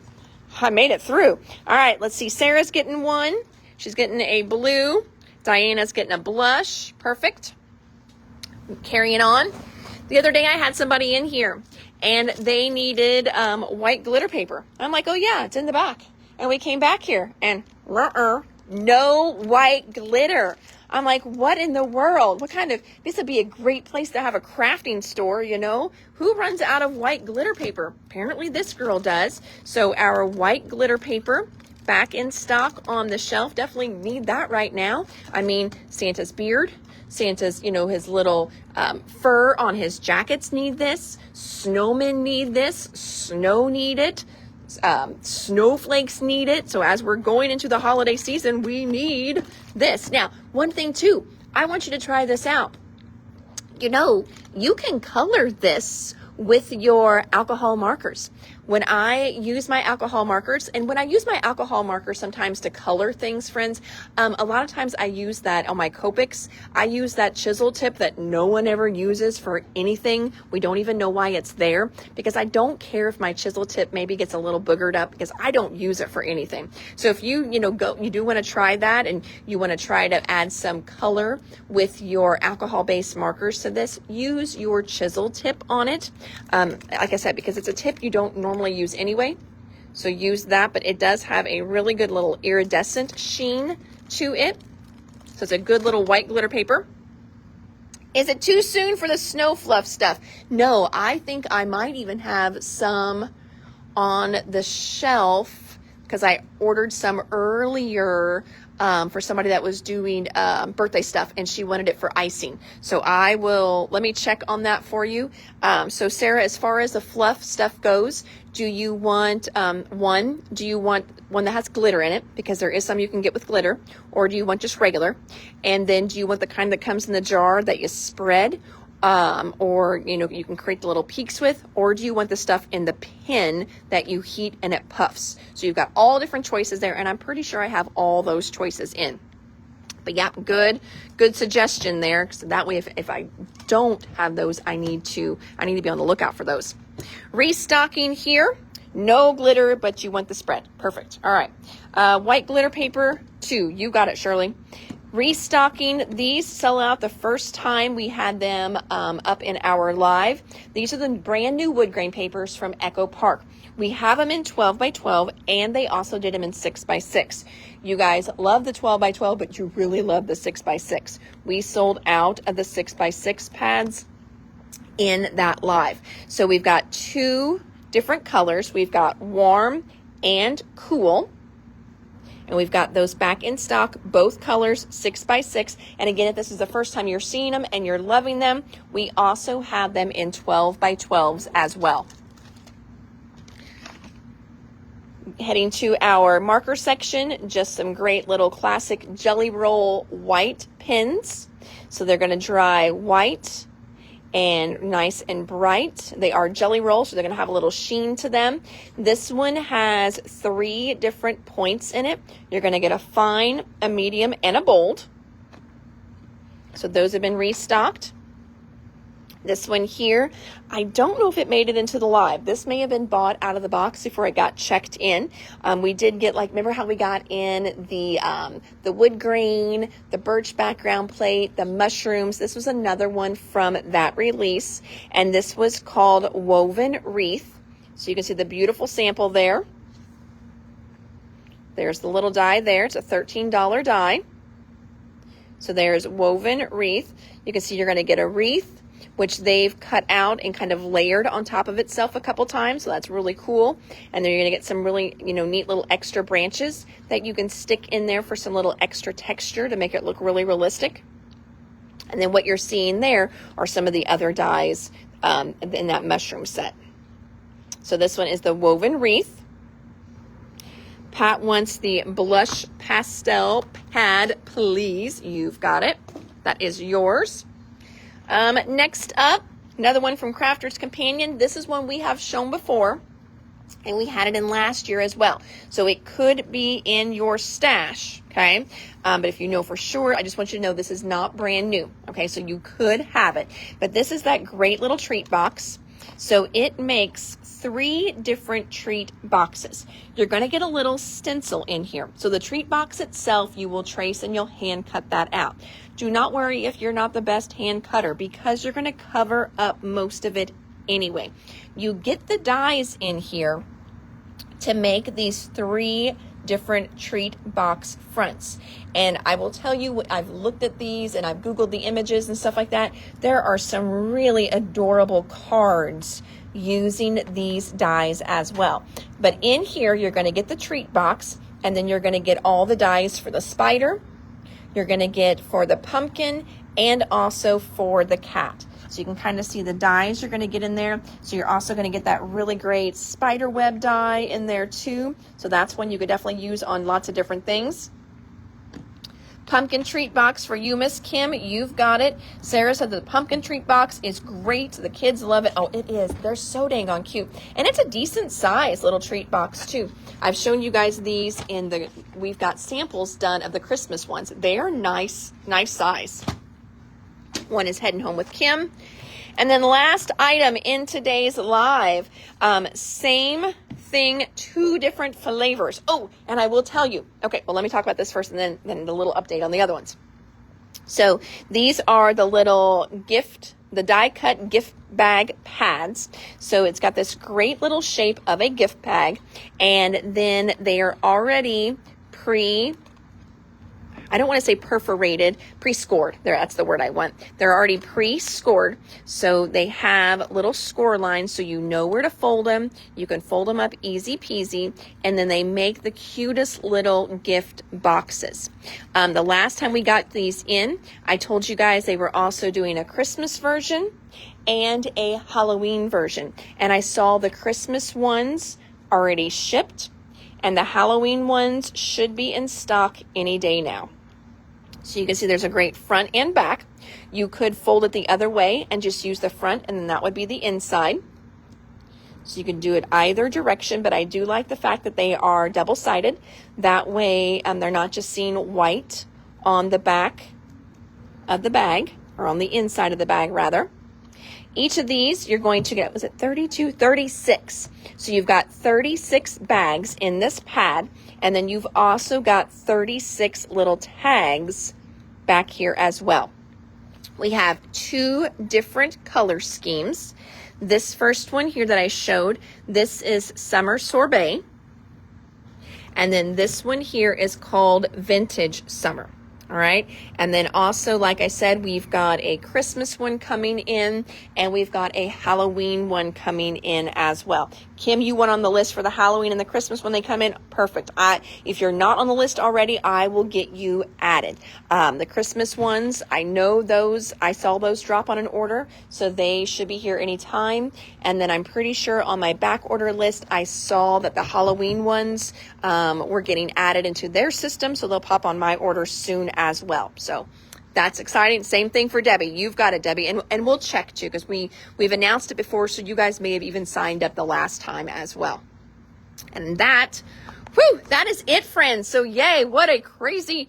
I made it through. All right, let's see. Sarah's getting one. She's getting a blue. Diana's getting a blush. Perfect. Carrying on. The other day I had somebody in here and they needed white glitter paper. I'm like, oh yeah, it's in the back. And we came back here and no white glitter. I'm like, what in the world? What kind of, this would be a great place to have a crafting store, you know? Who runs out of white glitter paper? Apparently this girl does. So our white glitter paper back in stock on the shelf. Definitely need that right now. I mean, Santa's beard, Santa's, you know, his little fur on his jackets need this. Snowmen need this. Snow need it. Snowflakes need it. So as we're going into the holiday season, we need this. Now, one thing too, I want you to try this out. You know, you can color this with your alcohol markers. When I use my alcohol markers, and when I use my alcohol markers sometimes to color things, friends, a lot of times I use that on my Copics. I use that chisel tip that no one ever uses for anything. We don't even know why it's there, because I don't care if my chisel tip maybe gets a little boogered up, because I don't use it for anything. So if you do want to try that, and you want to try to add some color with your alcohol-based markers to this, use your chisel tip on it. Like I said, because it's a tip you don't normally use anyway, so use that, but it does have a really good little iridescent sheen to it. So it's a good little white glitter paper. Is it too soon for the snow fluff stuff? No, I think I might even have some on the shelf, because I ordered some earlier for somebody that was doing birthday stuff, and she wanted it for icing. So let me check on that for you. So Sarah, as far as the fluff stuff goes, do you want one that has glitter in it, because there is some you can get with glitter, or do you want just regular? And then do you want the kind that comes in the jar that you spread, or you can create the little peaks with, or do you want the stuff in the pin that you heat and it puffs? So you've got all different choices there, and I'm pretty sure I have all those choices in. But yeah, good suggestion there. So that way, if I don't have those, I need to be on the lookout for those. Restocking here, no glitter, but you want the spread. Perfect. All right, white glitter paper 2. You got it, Shirley. Restocking, these sell out the first time we had them up in our live. These are the brand new wood grain papers from Echo Park. We have them in 12 by 12, and they also did them in 6 by 6. You guys love the 12 by 12, but you really love the 6 by 6. We sold out of the 6 by 6 pads in that live. So we've got 2 different colors. We've got warm and cool. And we've got those back in stock, both colors, 6 by 6. And again, if this is the first time you're seeing them and you're loving them, we also have them in 12 by 12s as well. Heading to our marker section, just some great little classic Jelly Roll white pens. So they're going to dry white and nice and bright. They are Jelly Roll, so they're going to have a little sheen to them. This one has 3 different points in it. You're going to get a fine, a medium, and a bold. So those have been restocked. This one here, I don't know if it made it into the live. This may have been bought out of the box before it got checked in. We did get, like, remember how we got in the wood grain, the birch background plate, the mushrooms. This was another one from that release, and this was called Woven Wreath. So you can see the beautiful sample there. There's the little die there. It's a $13 die. So there's Woven Wreath. You can see you're going to get a wreath, which they've cut out and kind of layered on top of itself a couple times. So that's really cool. And then you're going to get some really, neat little extra branches that you can stick in there for some little extra texture to make it look really realistic. And then what you're seeing there are some of the other dies in that mushroom set. So this one is the Woven Wreath. Pat wants the Blush Pastel Pad, please. You've got it. That is yours. Next up, another one from Crafter's Companion. This is one we have shown before, and we had it in last year as well. So it could be in your stash, okay? But if you know for sure, I just want you to know this is not brand new, okay? So you could have it. But this is that great little treat box. So it makes 3 different treat boxes. You're going to get a little stencil in here. So the treat box itself, you will trace and you'll hand cut that out. Do not worry if you're not the best hand cutter, because you're going to cover up most of it anyway. You get the dies in here to make these 3 different treat box fronts. And I will tell you, I've looked at these and I've Googled the images and stuff like that. There are some really adorable cards using these dies as well. But in here, you're going to get the treat box, and then you're going to get all the dies for the spider. You're going to get for the pumpkin and also for the cat. So you can kind of see the dies you're going to get in there. So you're also going to get that really great spider web die in there too. So that's one you could definitely use on lots of different things. Pumpkin treat box for you, Miss Kim. You've got it. Sarah said the pumpkin treat box is great. The kids love it. Oh, it is. They're so dang on cute. And it's a decent size little treat box too. I've shown you guys these we've got samples done of the Christmas ones. They are nice size. One is heading home with Kim. And then last item in today's live, same thing, 2 different flavors. Oh, and I will tell you. Okay, well, let me talk about this first, and then the little update on the other ones. So these are the little the die cut gift bag pads. So it's got this great little shape of a gift bag, and then they are already I don't want to say perforated, pre-scored. That's the word I want. They're already pre-scored. So they have little score lines so you know where to fold them. You can fold them up easy peasy. And then they make the cutest little gift boxes. The last time we got these in, I told you guys they were also doing a Christmas version and a Halloween version. And I saw the Christmas ones already shipped, and the Halloween ones should be in stock any day now. So you can see there's a great front and back. You could fold it the other way and just use the front, and then that would be the inside. So you can do it either direction, but I do like the fact that they are double-sided. That way they're not just seeing white on the back of the bag, or on the inside of the bag rather. Each of these you're going to get, was it 32? 36. So you've got 36 bags in this pad, and then you've also got 36 little tags back here as well. We have 2 different color schemes. This first one here that I showed, this is Summer Sorbet. And then this one here is called Vintage Summer. All right. And then also, like I said, we've got a Christmas one coming in, and we've got a Halloween one coming in as well. Kim, you went on the list for the Halloween and the Christmas when they come in. Perfect. If you're not on the list already, I will get you added. The Christmas ones, I know those. I saw those drop on an order, so they should be here anytime. And then I'm pretty sure on my back order list, I saw that the Halloween ones were getting added into their system, so they'll pop on my order soon as well. So that's exciting. Same thing for Debbie. You've got it, Debbie. And we'll check too, because we've announced it before, so you guys may have even signed up the last time as well. And that is it, friends. So yay, what a crazy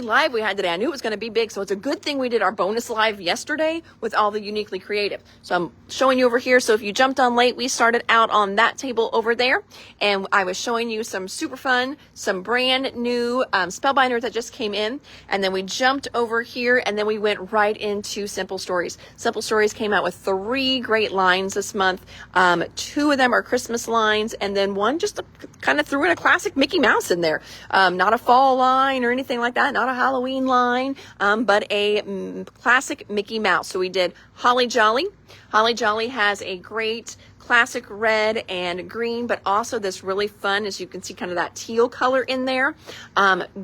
live we had today. I knew it was going to be big, so it's a good thing we did our bonus live yesterday with all the Uniquely Creative. So I'm showing you over here. So if you jumped on late, we started out on that table over there, and I was showing you some super fun, some brand new Spellbinders that just came in, and then we jumped over here, and then we went right into Simple Stories. Simple Stories came out with 3 great lines this month. 2 of them are Christmas lines, and then one just kind of threw in a classic Mickey Mouse in there. Not a fall line or anything like that. Not a Halloween line, but a classic Mickey Mouse. So we did Holly Jolly. Holly Jolly has a great classic red and green, but also this really fun, as you can see, kind of that teal color in there.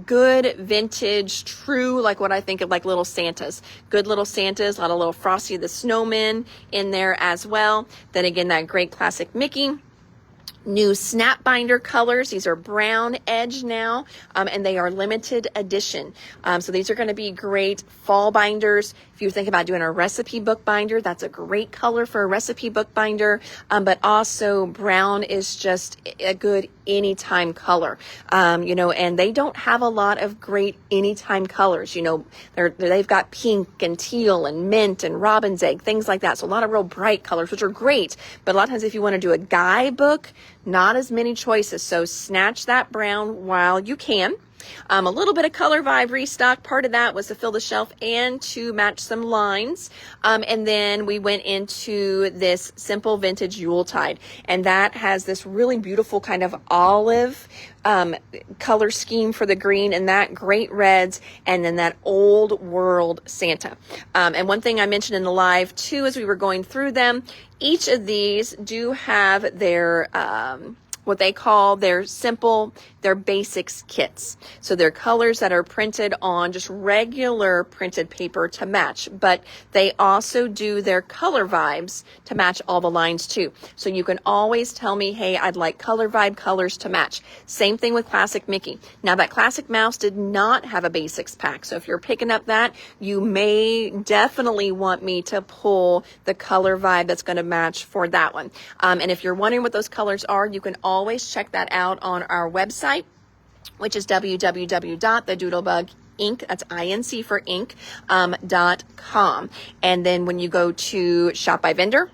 Good vintage, true, like what I think of like little Santas. Good little Santas, a lot of little Frosty the Snowman in there as well. Then again, that great classic Mickey. New snap binder colors. These are brown edge now, and they are limited edition. So these are going to be great fall binders. If you think about doing a recipe book binder, that's a great color for a recipe book binder. But also brown is just a good anytime color. And they don't have a lot of great anytime colors. They've got pink and teal and mint and robin's egg, things like that. So a lot of real bright colors, which are great. But a lot of times if you want to do a guidebook, not as many choices. So snatch that brown while you can. A little bit of Color Vibe restock. Part of that was to fill the shelf and to match some lines. And then we went into this Simple Vintage Yuletide. And that has this really beautiful kind of olive color scheme for the green, and that great reds, and then that old world Santa. And one thing I mentioned in the live too, as we were going through them, each of these do have their what they call their basics kits. So they're colors that are printed on just regular printed paper to match, but they also do their color vibes to match all the lines too. So you can always tell me, hey, I'd like color vibe colors to match. Same thing with Classic Mickey. Now that Classic Mouse did not have a basics pack. So if you're picking up that, you may definitely want me to pull the color vibe that's going to match for that one. And if you're wondering what those colors are, you can always check that out on our website, which is www.thedoodlebug.inc, that's INC for ink, .com. And then when you go to Shop by Vendor,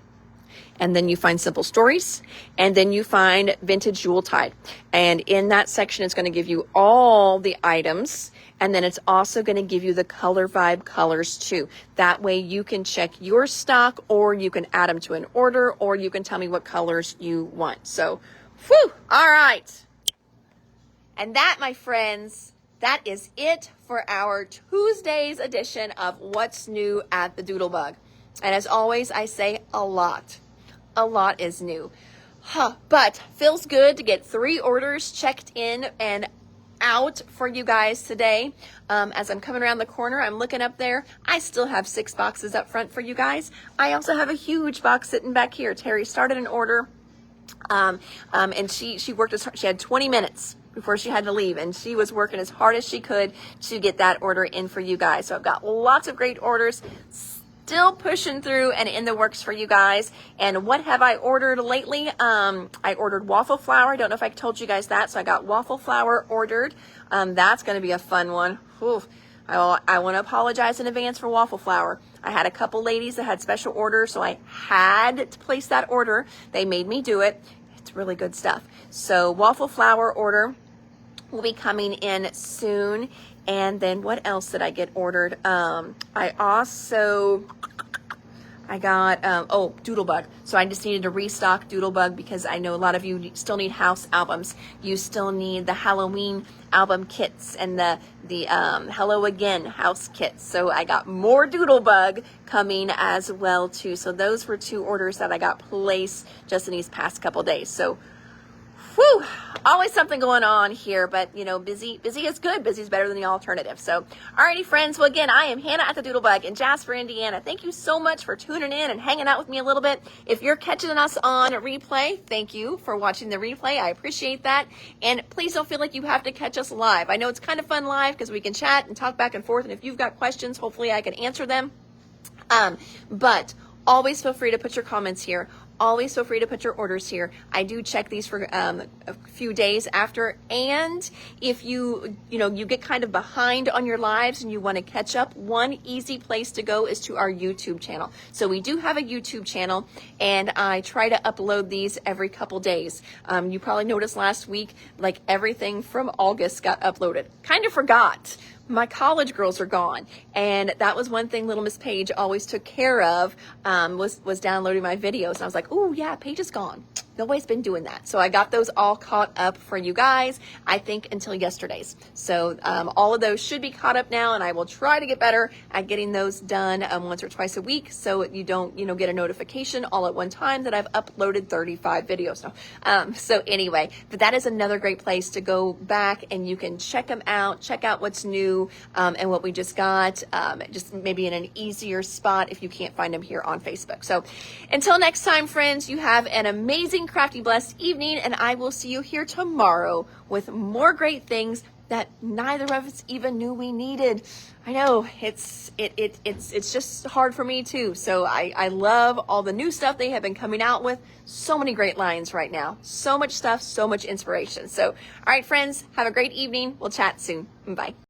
and then you find Simple Stories, and then you find Vintage Yuletide. And in that section, it's going to give you all the items, and then it's also going to give you the color vibe colors too. That way you can check your stock, or you can add them to an order, or you can tell me what colors you want. So, whew, all right. And that, my friends, that is it for our Tuesday's edition of What's New at the Doodlebug. And as always, I say a lot. A lot is new. But feels good to get 3 orders checked in and out for you guys today. As I'm coming around the corner, I'm looking up there. I still have 6 boxes up front for you guys. I also have a huge box sitting back here. Terry started an order, and she worked as hard. She had 20 minutes before she had to leave, and she was working as hard as she could to get that order in for you guys. So I've got lots of great orders still pushing through and in the works for you guys. And what have I ordered lately? I ordered waffle flour. I don't know if I told you guys that. So I got waffle flour ordered. That's going to be a fun one. Ooh, I want to apologize in advance for waffle flour. I had a couple ladies that had special orders, so I had to place that order. They made me do it. It's really good stuff. So waffle flour order will be coming in soon. And then what else did I get ordered? I got, Doodlebug. So I just needed to restock Doodlebug because I know a lot of you still need house albums. You still need the Halloween album kits and the Hello Again house kits. So I got more Doodlebug coming as well too. So those were 2 orders that I got placed just in these past couple days. So whew, always something going on here, but you know, busy is good. Busy is better than the alternative. So, alrighty friends. Well, again, I am Hannah at the Doodlebug in Jasper, Indiana. Thank you so much for tuning in and hanging out with me a little bit. If you're catching us on replay, thank you for watching the replay. I appreciate that. And please don't feel like you have to catch us live. I know it's kind of fun live because we can chat and talk back and forth. And if you've got questions, hopefully I can answer them. But always feel free to put your comments here. Always feel free to put your orders here. I do check these for a few days after. And if you get kind of behind on your lives and you want to catch up, one easy place to go is to our YouTube channel. So we do have a YouTube channel, and I try to upload these every couple days. You probably noticed last week, like everything from August got uploaded. Kind of forgot. My college girls are gone, and that was one thing little Miss Paige always took care of, was downloading my videos. And I was like, oh yeah, Paige is gone. Nobody's been doing that. So I got those all caught up for you guys, I think until yesterday's. So all of those should be caught up now, and I will try to get better at getting those done once or twice a week, so you don't get a notification all at one time that I've uploaded 35 videos now. So anyway, but that is another great place to go back, and you can check them out, check out what's new and what we just got, just maybe in an easier spot if you can't find them here on Facebook. So until next time, friends, you have an amazing, crafty, blessed evening, and I will see you here tomorrow with more great things that neither of us even knew we needed. I know it's just hard for me too. So I love all the new stuff they have been coming out with. So many great lines right now. So much stuff, so much inspiration. So all right, friends, have a great evening. We'll chat soon. Bye.